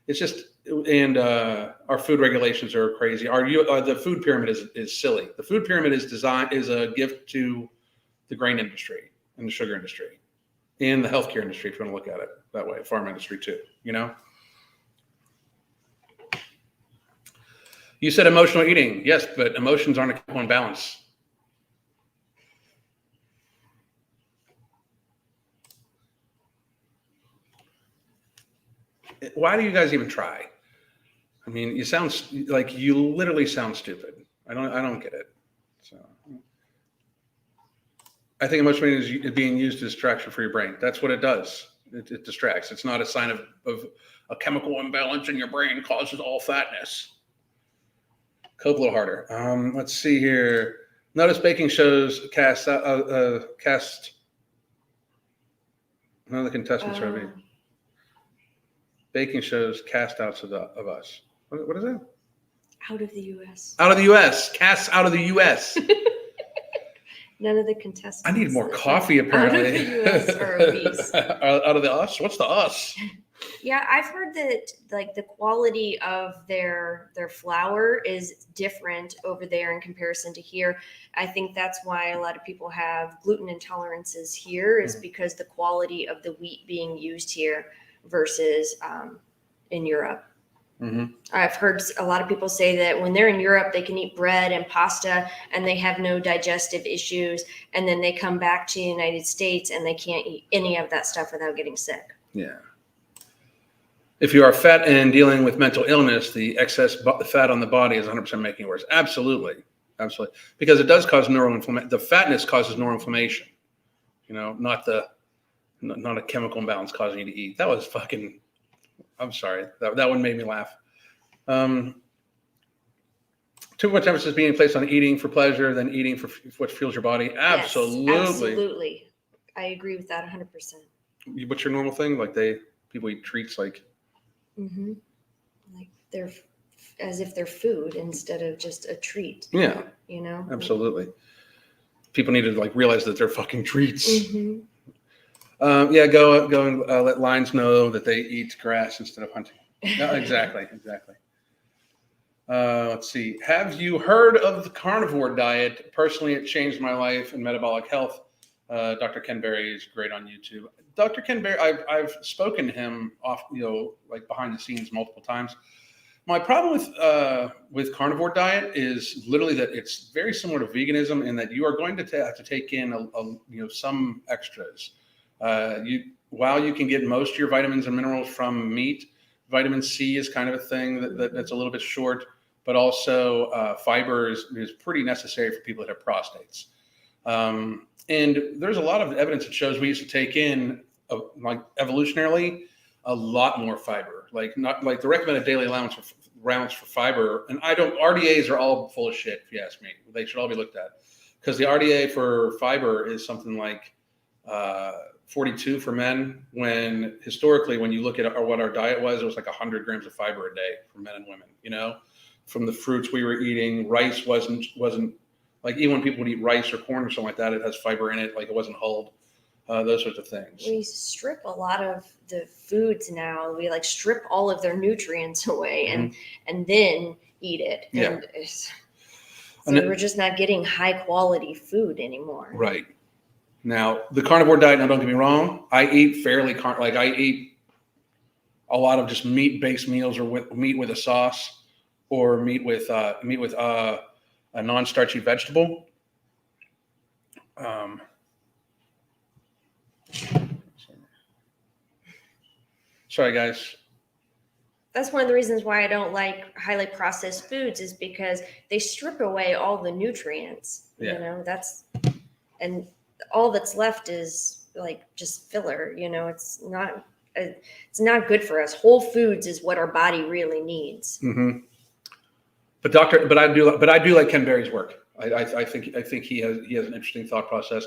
it's just, and our food regulations are crazy. The food pyramid is silly. The food pyramid is a gift to the grain industry and the sugar industry and the healthcare industry, if you want to look at it that way, farm industry too, You said emotional eating. Yes, but emotions aren't a chemical imbalance. Why do you guys even try? I mean, you literally sound stupid. I don't get it. So I think emotional eating is being used as distraction for your brain. That's what it does. It distracts. It's not a sign of a chemical imbalance in your brain causes all fatness. Cope a little harder. Let's see here. Notice baking shows cast. None of the contestants are being. Baking shows cast outs of us. What is that? Out of the U.S. Out of the U.S. Casts out of the U.S. None of the contestants. I need more coffee, apparently. Out of the U.S. or obese. Out of the us? What's the us? Yeah, I've heard that like the quality of their flour is different over there in comparison to here. I think that's why a lot of people have gluten intolerances here is because the quality of the wheat being used here versus in Europe. Mm-hmm. I've heard a lot of people say that when they're in Europe, they can eat bread and pasta and they have no digestive issues. And then they come back to the United States and they can't eat any of that stuff without getting sick. Yeah. If you are fat and dealing with mental illness, the excess fat on the body is 100% making it worse. Absolutely. Because it does cause neuroinflammation. The fatness causes neuroinflammation, not a chemical imbalance causing you to eat. That was fucking, I'm sorry. That one made me laugh. Too much emphasis being placed on eating for pleasure than eating for what fuels your body. Absolutely. Yes, absolutely. I agree with that 100%. What's your normal thing? Like people eat treats like. Mm-hmm. Like they're as if they're food instead of just a treat. Yeah. Absolutely. People need to realize that they're fucking treats. Mm-hmm. Go and let lions know that they eat grass instead of hunting. No, exactly. Let's see. Have you heard of the carnivore diet? Personally, it changed my life and metabolic health. Dr. Ken Berry is great on YouTube. Dr. Ken Berry, I've spoken to him off, like behind the scenes multiple times. My problem with carnivore diet is literally that it's very similar to veganism in that you are going to have to take in some extras. While you can get most of your vitamins and minerals from meat, vitamin C is kind of a thing that's a little bit short, but also fiber is pretty necessary for people that have prostates. And there's a lot of evidence that shows we used to take in, like evolutionarily, a lot more fiber. Like not like the recommended daily allowance for fiber. And RDAs are all full of shit, if you ask me. They should all be looked at because the RDA for fiber is something like 42 for men. When historically, when you look at what our diet was, it was like 100 grams of fiber a day for men and women. From the fruits we were eating, rice wasn't. Like even when people would eat rice or corn or something like that, it has fiber in it, like it wasn't hulled, those sorts of things. We strip a lot of the foods now. We like strip all of their nutrients away and then eat it. Yeah. And we're just not getting high quality food anymore. Right. Now, the carnivore diet, now don't get me wrong, I eat fairly, I eat a lot of just meat-based meals or with meat with a sauce or meat with a non-starchy vegetable. Sorry, guys. That's one of the reasons why I don't like highly processed foods is because they strip away all the nutrients. Yeah. And all that's left is like just filler. It's not good for us. Whole foods is what our body really needs. Mm-hmm. But I do like Ken Berry's work. I think he has an interesting thought process.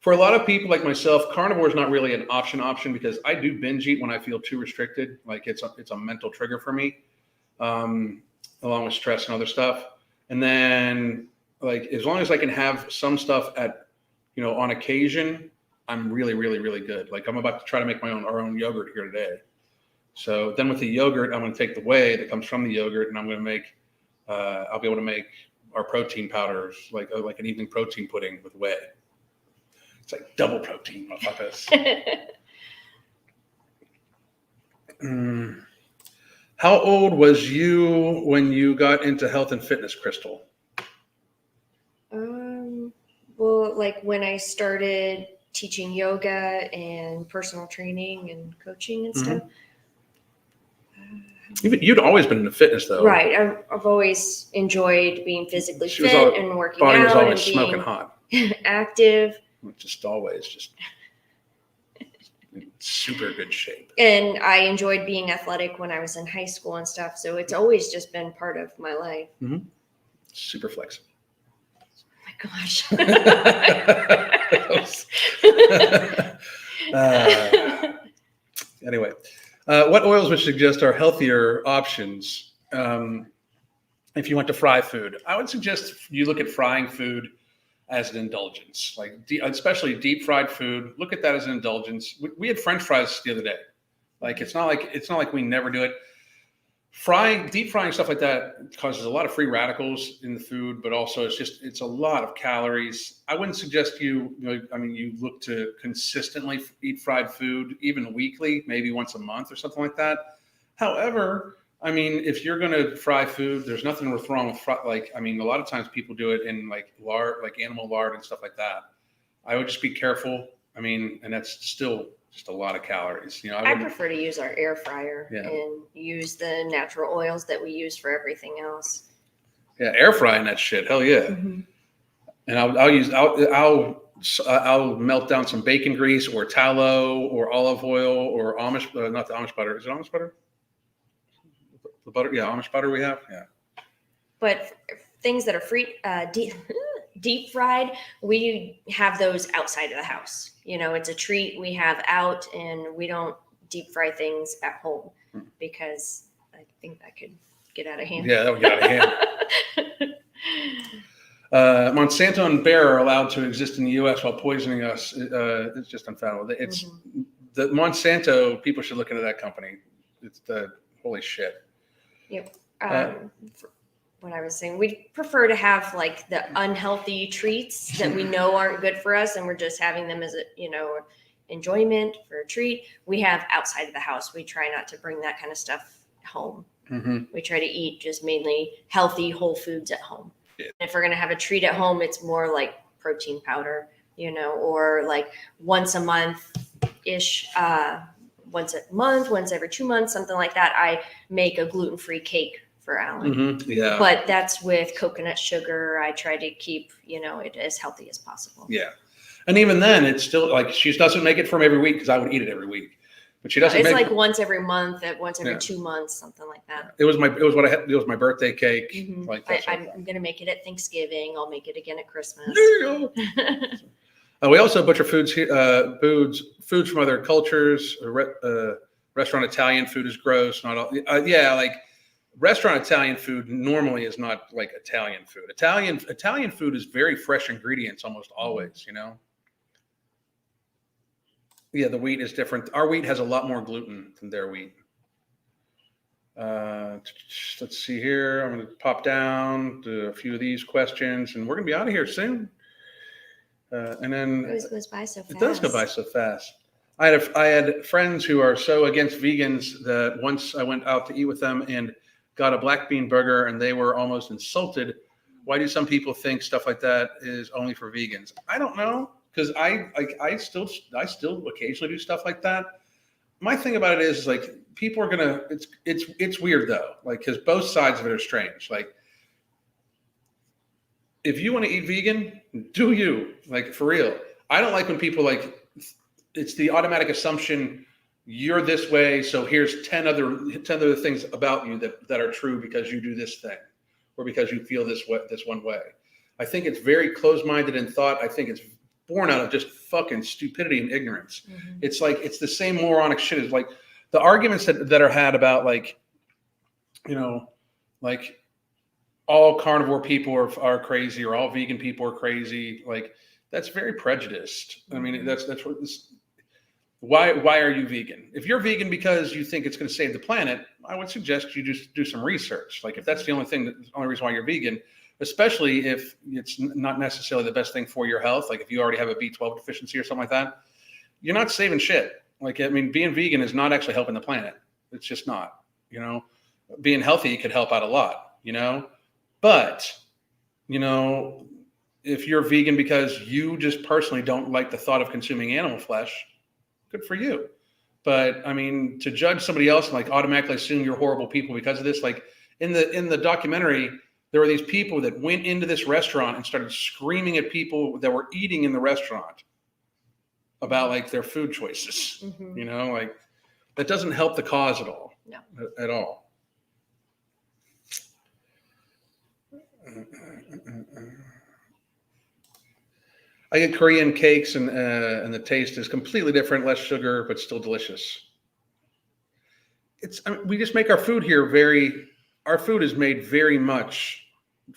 For a lot of people like myself, carnivore is not really an option because I do binge eat when I feel too restricted. Like it's a mental trigger for me, along with stress and other stuff. And then like as long as I can have some stuff on occasion, I'm really, really, really good. Like I'm about to try to make our own yogurt here today. So then with the yogurt, I'm going to take the whey that comes from the yogurt, and I'm going to make. I'll be able to make our protein powders, like an evening protein pudding with whey. It's like double protein, motherfuckers. How old was you when you got into health and fitness, Crystal? Well, like when I started teaching yoga and personal training and coaching and stuff. You'd always been into fitness, though. Right. I've always enjoyed being physically fit and working body was out always and smoking being hot. active. Just always in super good shape. And I enjoyed being athletic when I was in high school and stuff. So it's always just been part of my life. Mm-hmm. Super flexible. Oh my gosh. Anyway, what oils would suggest are healthier options if you want to fry food? I would suggest you look at frying food as an indulgence, like especially deep fried food. Look at that as an indulgence. We had French fries the other day. Like it's not like we never do it. Deep frying stuff like that causes a lot of free radicals in the food, but also it's a lot of calories. I wouldn't suggest you look to consistently eat fried food, even weekly, maybe once a month or something like that. However, if you're going to fry food, there's nothing wrong with a lot of times people do it in like lard, like animal lard and stuff like that. I would just be careful. And that's still just a lot of calories. I prefer to use our air fryer Yeah. and use the natural oils that we use for everything else. Yeah, air frying that shit. Hell yeah. Mm-hmm. And I'll melt down some bacon grease or tallow or olive oil or not the Amish butter. Is it Amish butter? The butter, yeah, Amish butter we have, yeah. But things that are deep fried, we have those outside of the house. It's a treat we have out, and we don't deep fry things at home because I think that could get out of hand. Yeah, that would get out of hand. Monsanto and Bayer are allowed to exist in the U.S. while poisoning us. It's just unfathomable. It's the Monsanto. People should look into that company. It's the holy shit. Yep. what I was saying. We prefer to have like the unhealthy treats that we know aren't good for us, and we're just having them as a, enjoyment for a treat. We have outside of the house. We try not to bring that kind of stuff home. We try to eat just mainly healthy, whole foods at home. Yeah. If we're going to have a treat at home, it's more like protein powder, or like once a month ish, once every 2 months, something like that. I make a gluten-free cake for Alan. Yeah. But that's with coconut sugar. I try to keep, it as healthy as possible. Yeah. And even then, it's still like she doesn't make it for me every week because I would eat it every week. But she doesn't. It's make like once every month, once every 2 months, something like that. It was my birthday cake. Like that sort of I'm gonna make it at Thanksgiving. I'll make it again at Christmas. There you go. We also butcher foods foods from other cultures. Restaurant Italian food is gross. Not all. Like restaurant Italian food normally is not like Italian food. Italian food is very fresh ingredients almost always. Yeah, the wheat is different. Our wheat has a lot more gluten than their wheat. Let's see here. I'm going to pop down to a few of these questions, and we're going to be out of here soon. And then it always goes by so fast. It does go by so fast. I had friends who are so against vegans that once I went out to eat with them and got a black bean burger, and they were almost insulted. Why do some people think stuff like that is only for vegans? I don't know. Because I still occasionally do stuff like that. My thing about it is like people are gonna. It's weird though, like because both sides of it are strange. Like if you want to eat vegan, do you, like for real. I don't like when people like it's the automatic assumption you're this way, so here's 10 other things about you that are true because you do this thing or because you feel this one way. I think it's very closed-minded in thought. I think it's born out of just fucking stupidity and ignorance. It's like it's the same moronic shit as like the arguments that are had about like like all carnivore people are crazy or all vegan people are crazy. Like that's very prejudiced. I mean that's what this. Why are you vegan? If you're vegan because you think it's going to save the planet, I would suggest you just do some research. Like if that's the only reason why you're vegan. Especially if it's not necessarily the best thing for your health. Like if you already have a B12 deficiency or something like that, you're not saving shit. Like, I mean, being vegan is not actually helping the planet. It's just not, being healthy could help out a lot, but, if you're vegan because you just personally don't like the thought of consuming animal flesh, good for you. But I mean, to judge somebody else and like automatically assume you're horrible people because of this, like in the documentary, there were these people that went into this restaurant and started screaming at people that were eating in the restaurant about like their food choices. Like that doesn't help the cause at all. No. At all. I get Korean cakes and the taste is completely different, less sugar, but still delicious. We just make our food here our food is made very much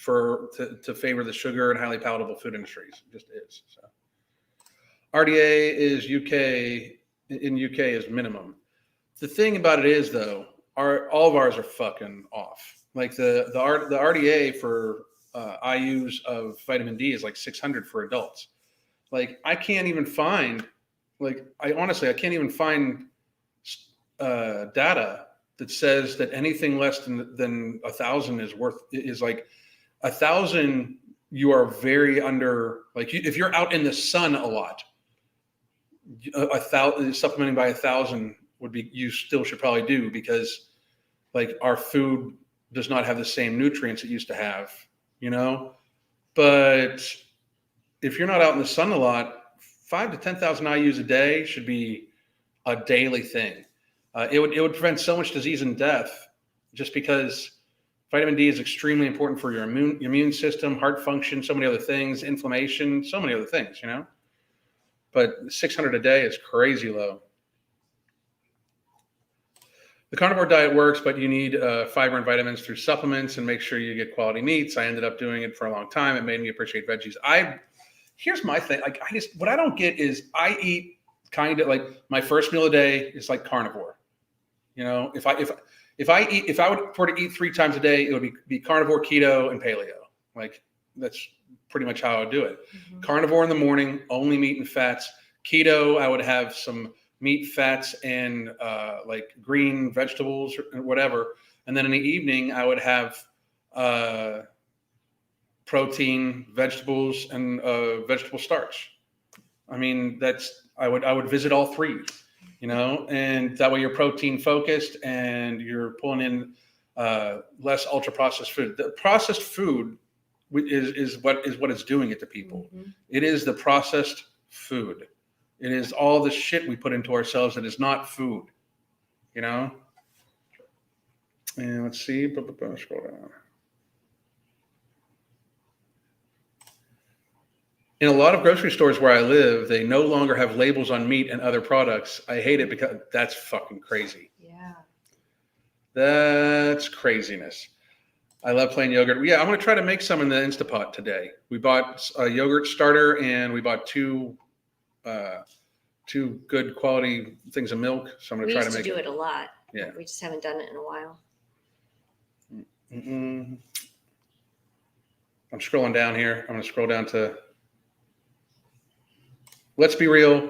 to favor the sugar and highly palatable food industries. It just is. So RDA is UK is minimum. The thing about it is though, all of ours are fucking off. Like the RDA for IUs of vitamin D is like 600 for adults. Like I can't even find I can't even find data that says that anything less than 1,000 is like 1,000. You are very under, like if you're out in the sun a lot, 1,000 supplementing by 1,000 would be, you still should probably do because like our food does not have the same nutrients it used to have, but if you're not out in the sun a lot, 5,000 to 10,000 IUs a day should be a daily thing. It would prevent so much disease and death just because vitamin D is extremely important for your immune system, heart function, so many other things, inflammation, so many other things, But 600 a day is crazy low. The carnivore diet works, but you need fiber and vitamins through supplements and make sure you get quality meats. I ended up doing it for a long time. It made me appreciate veggies. Here's my thing. Like what I don't get is I eat kind of like my first meal a day is like carnivore. if I were to eat 3 times a day, it would be carnivore, keto, and paleo. Like that's pretty much how I would do it. Mm-hmm. Carnivore in the morning, only meat and fats. Keto, I would have some meat, fats, and like green vegetables or whatever. And then in the evening, I would have protein, vegetables, and vegetable starch. I mean, I would visit all 3, and that way you're protein focused and you're pulling in less ultra processed food. The processed food is what it's doing it to people. Mm-hmm. It is the processed food. It is all the shit we put into ourselves that is not food, And let's see, scroll down. In a lot of grocery stores where I live, they no longer have labels on meat and other products. I hate it because that's fucking crazy. Yeah. That's craziness. I love plain yogurt. Yeah, I'm going to try to make some in the Instapot today. We bought a yogurt starter and we bought 2 good quality things of milk. So I'm going to try to make do it a lot. Yeah. We just haven't done it in a while. I'm scrolling down here. I'm going to scroll down to, let's be real.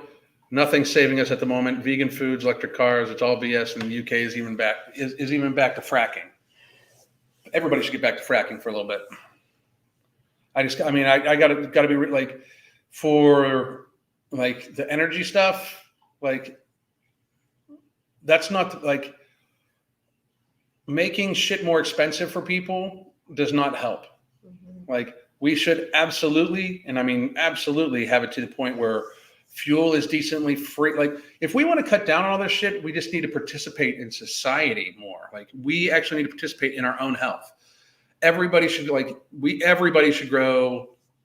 Nothing's saving us at the moment. Vegan foods, electric cars, it's all BS. And the UK is even back to fracking. Everybody should get back to fracking for a little bit. I gotta be like, for like the energy stuff, like that's not like making shit more expensive for people does not help. Mm-hmm. Like we should absolutely have it to the point where fuel is decently free. Like if we want to cut down on all this shit, we just need to participate in society more. Like we actually need to participate in our own health. Everybody should grow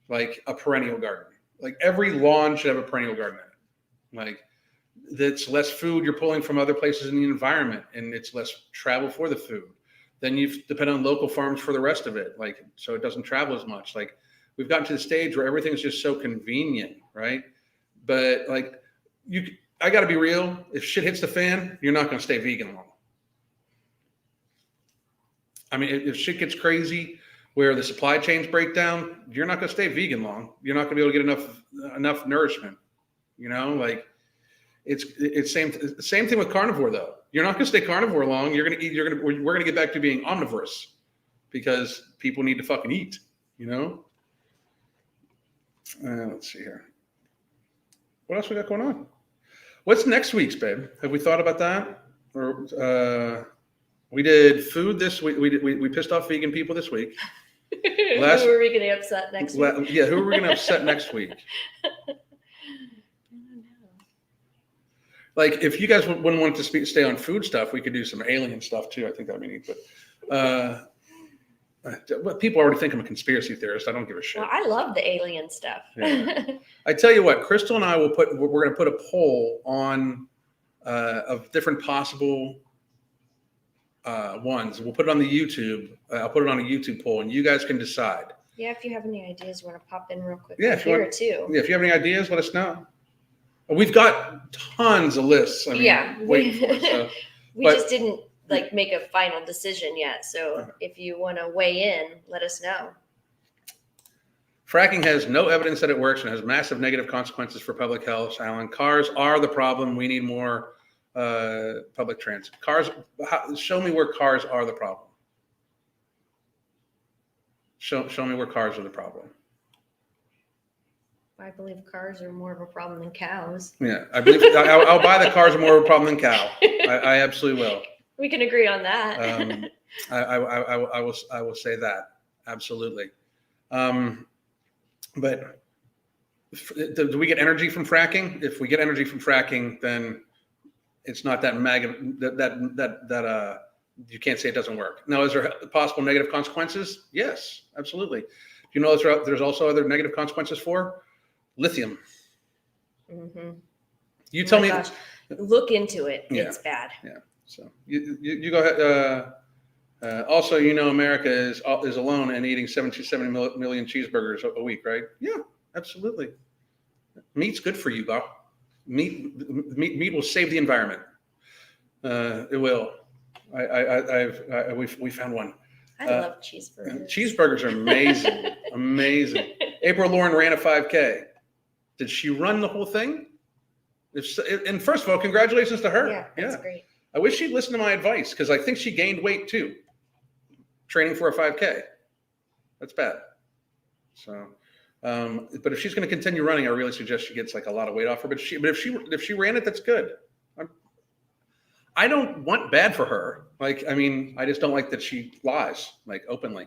like a perennial garden. Like every lawn should have a perennial garden in it. Like that's less food you're pulling from other places in the environment, and it's less travel for the food. Then you depend on local farms for the rest of it. Like, so it doesn't travel as much. Like we've gotten to the stage where everything's just so convenient, right? But like I got to be real. If shit hits the fan, you're not going to stay vegan long. I mean, if shit gets crazy where the supply chains break down, you're not going to stay vegan long. You're not going to be able to get enough nourishment. Like it's same thing with carnivore though. You're not going to stay carnivore long. We're going to get back to being omnivorous because people need to fucking eat. Let's see here. What else we got going on? What's next week's, babe? Have we thought about that? Or we did food this week. We pissed off vegan people this week. Who are we going to upset next week? Yeah, who are we going to upset next week? I don't know. Like, if you guys wouldn't want to stay on food stuff, we could do some alien stuff too. I think that'd be neat. But people already think I'm a conspiracy theorist. I don't give a shit. Well, I love the alien stuff. Yeah. I tell you what, Crystal and I we're going to put a poll on of different possible ones. We'll put it on the YouTube. I'll put it on a YouTube poll, and you guys can decide. Yeah, if you have any ideas, you want to pop in real quick. Yeah, if you want too. Yeah, if you have any ideas, let us know. We've got tons of lists. We just didn't make a final decision yet. So if you want to weigh in, let us know. Fracking has no evidence that it works and has massive negative consequences for public health. Alan, cars are the problem. We need more public transit. Cars. Show me where cars are the problem. Show me where cars are the problem. I believe cars are more of a problem than cows. Yeah, I believe I'll buy the cars are more of a problem than cow. I absolutely will. We can agree on that. I will say that absolutely. But do we get energy from fracking? If we get energy from fracking, then it's not that you can't say it doesn't work. Now, is there possible negative consequences? Yes, absolutely. Do you know there's also other negative consequences for lithium? Mm-hmm. You tell me. Gosh. Look into it. Yeah. It's bad. Yeah. So you go ahead. Also, America is alone and eating 70 million cheeseburgers a week, right? Yeah, absolutely. Meat's good for you, Bob. Meat will save the environment. It will. We found one. I love cheeseburgers. Cheeseburgers are amazing, amazing. April Lauren ran a 5K. Did she run the whole thing? And first of all, congratulations to her. Yeah, that's great. I wish she'd listened to my advice because I think she gained weight too, training for a 5K. That's bad. So, but if she's going to continue running, I really suggest she gets like a lot of weight off her. But if she ran it, that's good. I don't want bad for her. Like, I mean, I just don't like that she lies like openly.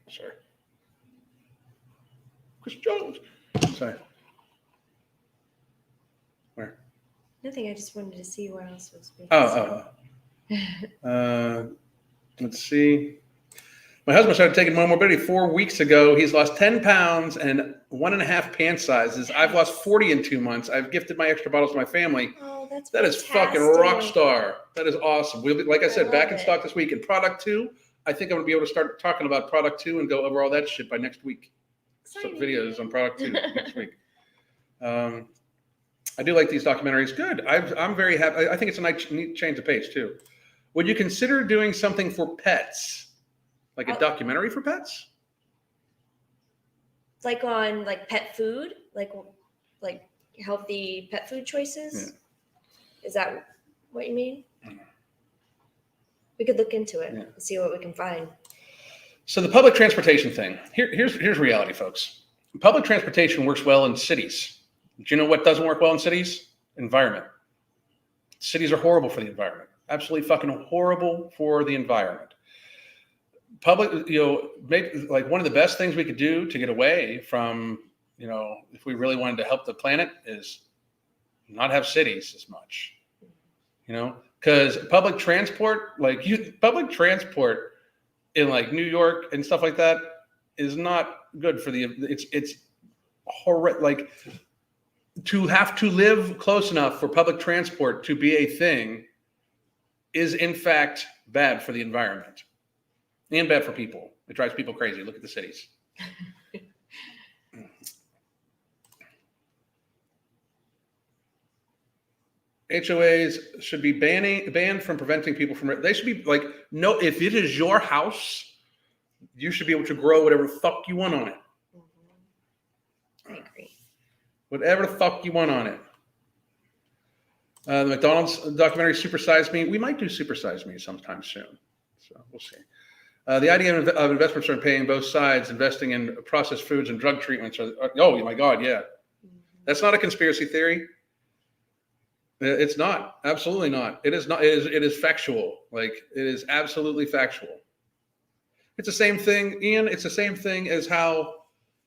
Sorry. Chris Jones. Sorry. Where? Nothing. I just wanted to see where else was. Let's see. My husband started taking morbidity 4 weeks ago. He's lost 10 pounds and 1.5 pant sizes. I've lost 40 in 2 months. I've gifted my extra bottles to my family. Oh, that's That is fucking rock star. That is awesome. We'll be, like I said, back in stock this week. And product 2, I think I'm going to be able to start talking about product 2 and go over all that shit by next week. Some videos on product 2 next week. I do like these documentaries. Good. I'm very happy. I think it's a neat change of pace too. Would you consider doing something for pets? Like a documentary for pets? Like on like pet food, like healthy pet food choices. Yeah. Is that what you mean? We could look into it and see what we can find. So the public transportation thing. Here's reality, folks. Public transportation works well in cities. Do you know what doesn't work well in cities? Environment. Cities are horrible for the environment. Absolutely fucking horrible for the environment. Public, maybe like one of the best things we could do to get away from, if we really wanted to help the planet is not have cities as much, because public transport in like New York and stuff like that is not good for it's horrific. Like to have to live close enough for public transport to be a thing is in fact bad for the environment. And bad for people. It drives people crazy. Look at the cities. HOAs should be banned from preventing people from. They should be like, no, if it is your house, you should be able to grow whatever the fuck you want on it. I agree. Whatever the fuck you want on it. The McDonald's documentary, Super Size Me. We might do Super Size Me sometime soon. So we'll see. The idea of investments are paying both sides, investing in processed foods and drug treatments. Oh my God, yeah. That's not a conspiracy theory. It's not. Absolutely not. It is not. It is factual. Like it is absolutely factual. It's the same thing, Ian. It's the same thing as how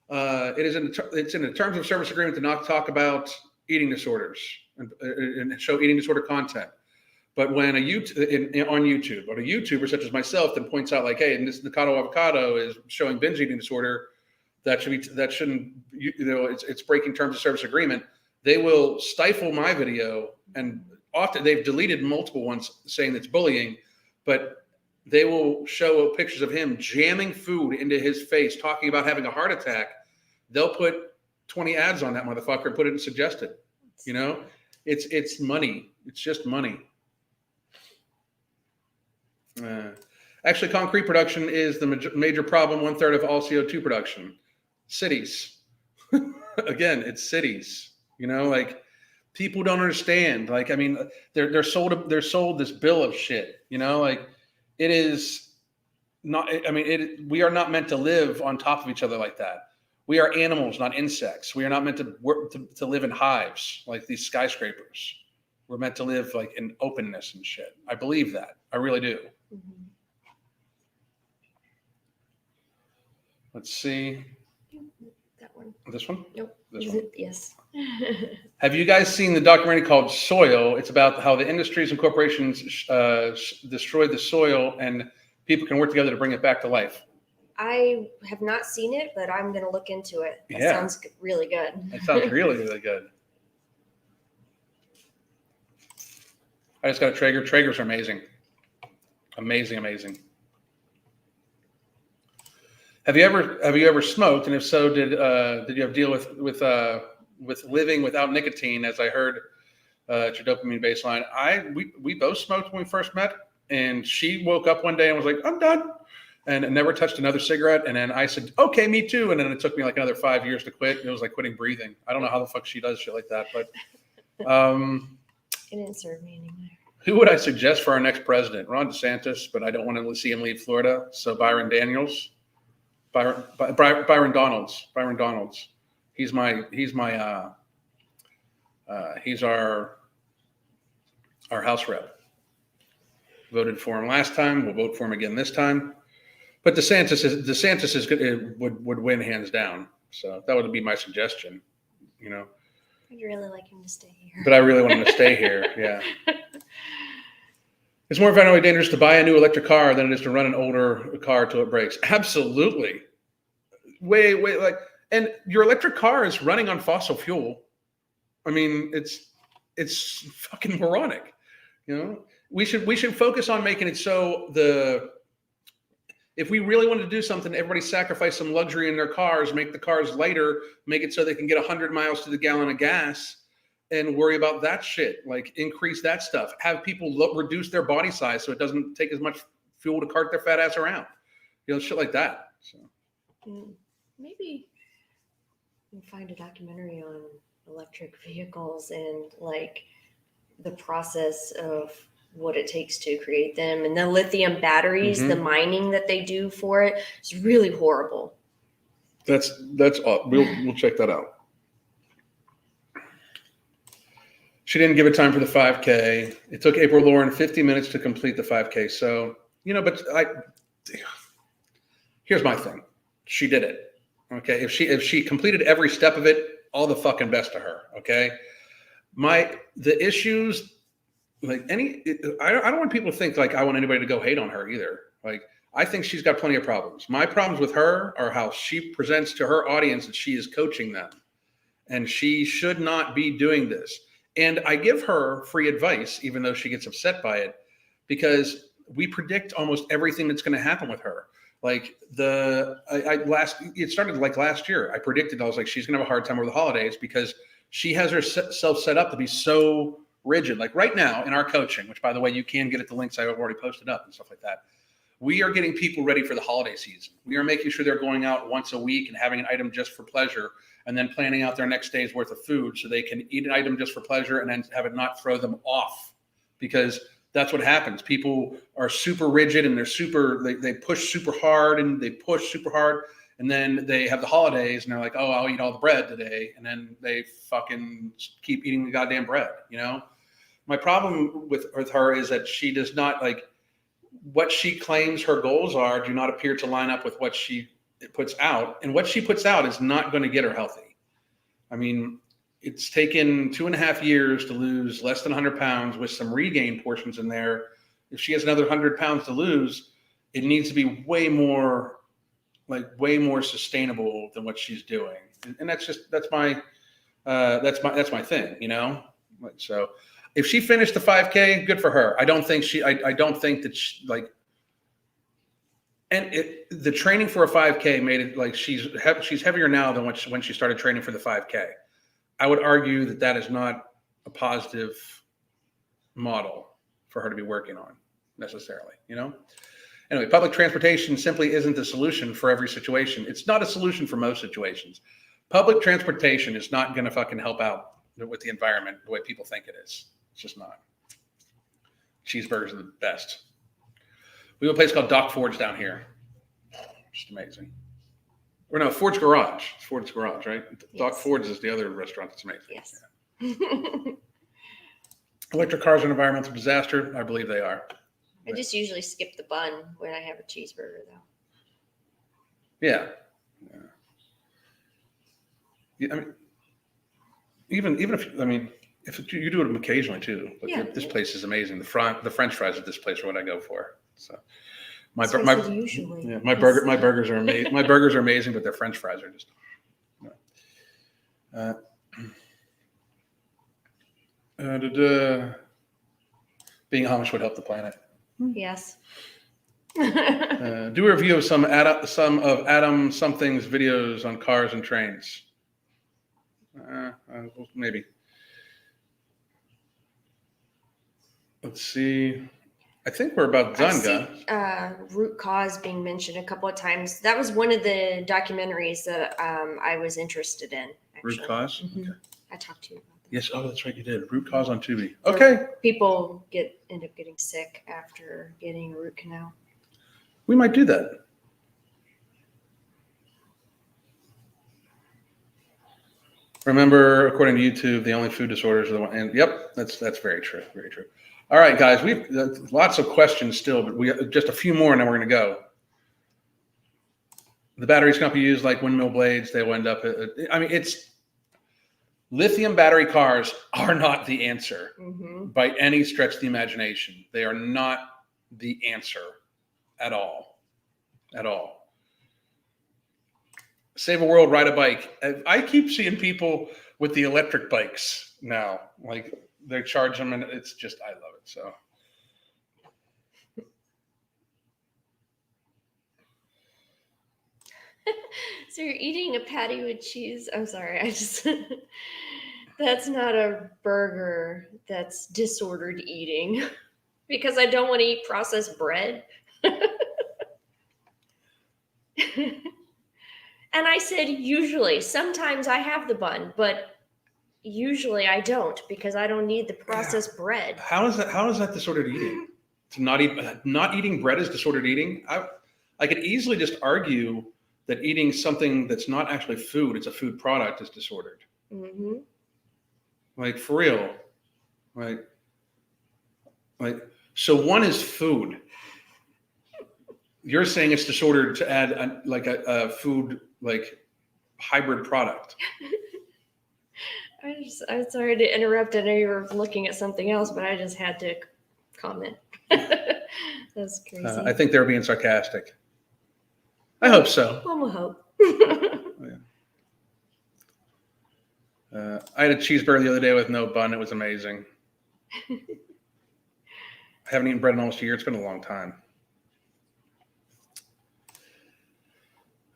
it's in the terms of service agreement to not talk about eating disorders and show eating disorder content. But when on YouTube, or a YouTuber such as myself then points out like, hey, and this Nikado Avocado is showing binge eating disorder, shouldn't, it's breaking terms of service agreement. They will stifle my video, and often they've deleted multiple ones saying it's bullying, but they will show pictures of him jamming food into his face, talking about having a heart attack. They'll put 20 ads on that motherfucker and put it in suggested. It's money. It's just money. Actually, concrete production is the major problem. 1/3 of all CO2 production. Cities. Again, it's cities. Like people don't understand. Like, I mean, they're sold this bill of shit. Like it is not. I mean, we are not meant to live on top of each other like that. We are animals, not insects. We are not meant to work to live in hives like these skyscrapers. We're meant to live like in openness and shit. I believe that. I really do. Mm-hmm. Let's see. That one. This one? Nope. This one? Yes. Have you guys seen the documentary called Soil? It's about how the industries and corporations destroyed the soil and people can work together to bring it back to life. I have not seen it, but I'm going to look into it. That sounds really good. It sounds really, really good. I just got a Traeger. Traegers are amazing. Amazing. Have you ever smoked? And if so, did you have to deal with with living without nicotine, as I heard at your dopamine baseline, we both smoked when we first met, and she woke up one day and was like, I'm done, and never touched another cigarette. And then I said, okay, me too. And then it took me like another 5 years to quit. It was like quitting breathing. I don't know how the fuck she does shit like that, but It didn't serve me anymore. who would I suggest for our next president? Ron DeSantis, but I don't want to see him leave Florida. So Byron Donalds. He's our House rep. Voted for him last time. We'll vote for him again this time. But DeSantis is good. Would win hands down. So that would be my suggestion. You know. I'd really like him to stay here. But I really want him to stay here. Yeah. It's more environmentally dangerous to buy a new electric car than it is to run an older car till it breaks. Absolutely. Way, and your electric car is running on fossil fuel. I mean, it's fucking moronic. You know, we should focus on making it so if we really want to do something, everybody sacrifice some luxury in their cars, make the cars lighter, make it so they can get 100 miles to the gallon of gas, and worry about that shit. Like increase that stuff. Have people reduce their body size so it doesn't take as much fuel to cart their fat ass around. You know, shit like that. So. Maybe we can find a documentary on electric vehicles and like the process of what it takes to create them, and the lithium batteries, the mining that they do for it is really horrible. That's we'll check that out. She didn't give it time for the 5K. It took April Lauren 50 minutes to complete the 5K. So, you know, but here's my thing. She did it. Okay. If she completed every step of it, all the fucking best to her. Okay. The issues, like I don't want people to think like I want anybody to go hate on her either. Like, I think she's got plenty of problems. My problems with her are how she presents to her audience that she is coaching them. And she should not be doing this. And I give her free advice, even though she gets upset by it, because we predict almost everything that's going to happen with her. Like it started like last year. I predicted, I was like, she's going to have a hard time over the holidays because she has herself set up to be so rigid. Like right now in our coaching, which by the way, you can get at the links I've already posted up and stuff like that. We are getting people ready for the holiday season. We are making sure they're going out once a week and having an item just for pleasure, and then planning out their next day's worth of food so they can eat an item just for pleasure and then have it not throw them off, because that's what happens. People are super rigid and they push super hard and and then they have the holidays and they're like, oh, I'll eat all the bread today. And then they fucking keep eating the goddamn bread. You know, my problem with her is that she does not, like, what she claims her goals are do not appear to line up with what she puts out, and what she puts out is not going to get her healthy. I mean, it's taken 2.5 years to lose less than 100 pounds with some regain portions in there. If she has another 100 pounds to lose, it needs to be way more sustainable than what she's doing. And that's my thing, you know? So if she finished the 5K, good for her. I don't think that she, like, and the training for a 5K made it like she's heavier now than when she started training for the 5K. I would argue that is not a positive model for her to be working on necessarily, you know? Anyway, public transportation simply isn't the solution for every situation. It's not a solution for most situations. Public transportation is not going to fucking help out with the environment the way people think it is. It's just not. Cheeseburgers are the best. We have a place called Doc Ford's down here. Just amazing. Or no, Ford's Garage. It's Ford's Garage, right? Yes. Doc Ford's is the other restaurant that's amazing. Yes. Yeah. Electric cars are an environmental disaster. I believe they are. I just usually skip the bun when I have a cheeseburger, though. Yeah. I mean, even if you do it occasionally too, but yeah, this place is amazing. The French fries at this place are what I go for. So my burgers are amazing. My burgers are amazing, but their French fries are just. Being Amish would help the planet. Yes. Do a review of some of Adam Something's videos on cars and trains. Maybe. Let's see. I think we're about done, guys. Root cause being mentioned a couple of times. That was one of the documentaries that I was interested in. Actually. Root cause? Mhm. Okay. I talked to you about that. Yes. Oh, that's right. You did. Root cause on Tubi. Okay. People end up getting sick after getting a root canal. We might do that. Remember, according to YouTube, the only food disorders are the one. And yep, that's very true. Very true. All right, guys, we've lots of questions still, but we have just a few more, and then we're going to go. The batteries can't be used like windmill blades. They will end up. I mean, it's lithium battery cars are not the answer by any stretch of the imagination. They are not the answer at all. At all. Save a world, ride a bike. I keep seeing people with the electric bikes now. Like they charge them, and it's just, I love it. So. So you're eating a patty with cheese? I'm sorry, I just that's not a burger. That's disordered eating because I don't want to eat processed bread. And I said usually. Sometimes I have the bun, but usually I don't because I don't need the processed bread. How is that disordered eating? To not eating bread is disordered eating? I could easily just argue that eating something that's not actually food, it's a food product, is disordered. Mm-hmm. Like for real. Like so one is food. You're saying it's disordered to add a food like hybrid product. I'm sorry to interrupt. I know you were looking at something else, but I just had to comment. That's crazy. I think they're being sarcastic. I hope so. One will hope. I had a cheeseburger the other day with no bun. It was amazing. I haven't eaten bread in almost a year. It's been a long time.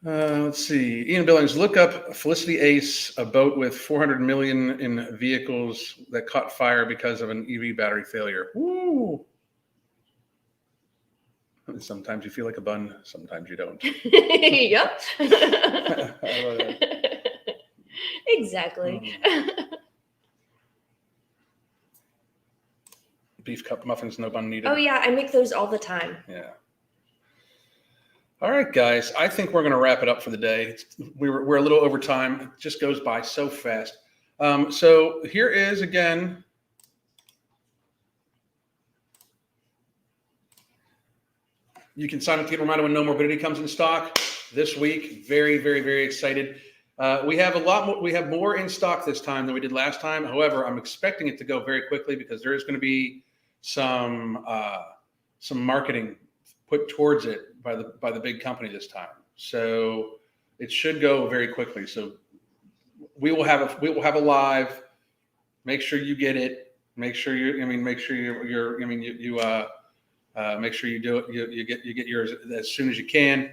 Let's see. Ian Billings, look up Felicity Ace, a boat with 400 million in vehicles that caught fire because of an EV battery failure. Woo! Sometimes you feel like a bun, sometimes you don't. Yep. Exactly. Beef cup muffins, no bun needed. Oh yeah, I make those all the time. Yeah. All right, guys. I think we're going to wrap it up for the day. We're a little over time. It just goes by so fast. So here is again. You can sign up to get reminded when No Morbidity comes in stock this week. Very, very, very excited. We have a lot more. We have more in stock this time than we did last time. However, I'm expecting it to go very quickly because there is going to be some marketing put towards it by the big company this time. So it should go very quickly. So we will have a live. Make sure you get it. Make sure make sure you do it. You get yours as soon as you can,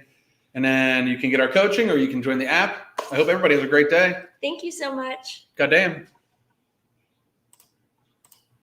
and then you can get our coaching or you can join the app. I hope everybody has a great day. Thank you so much. Goddamn.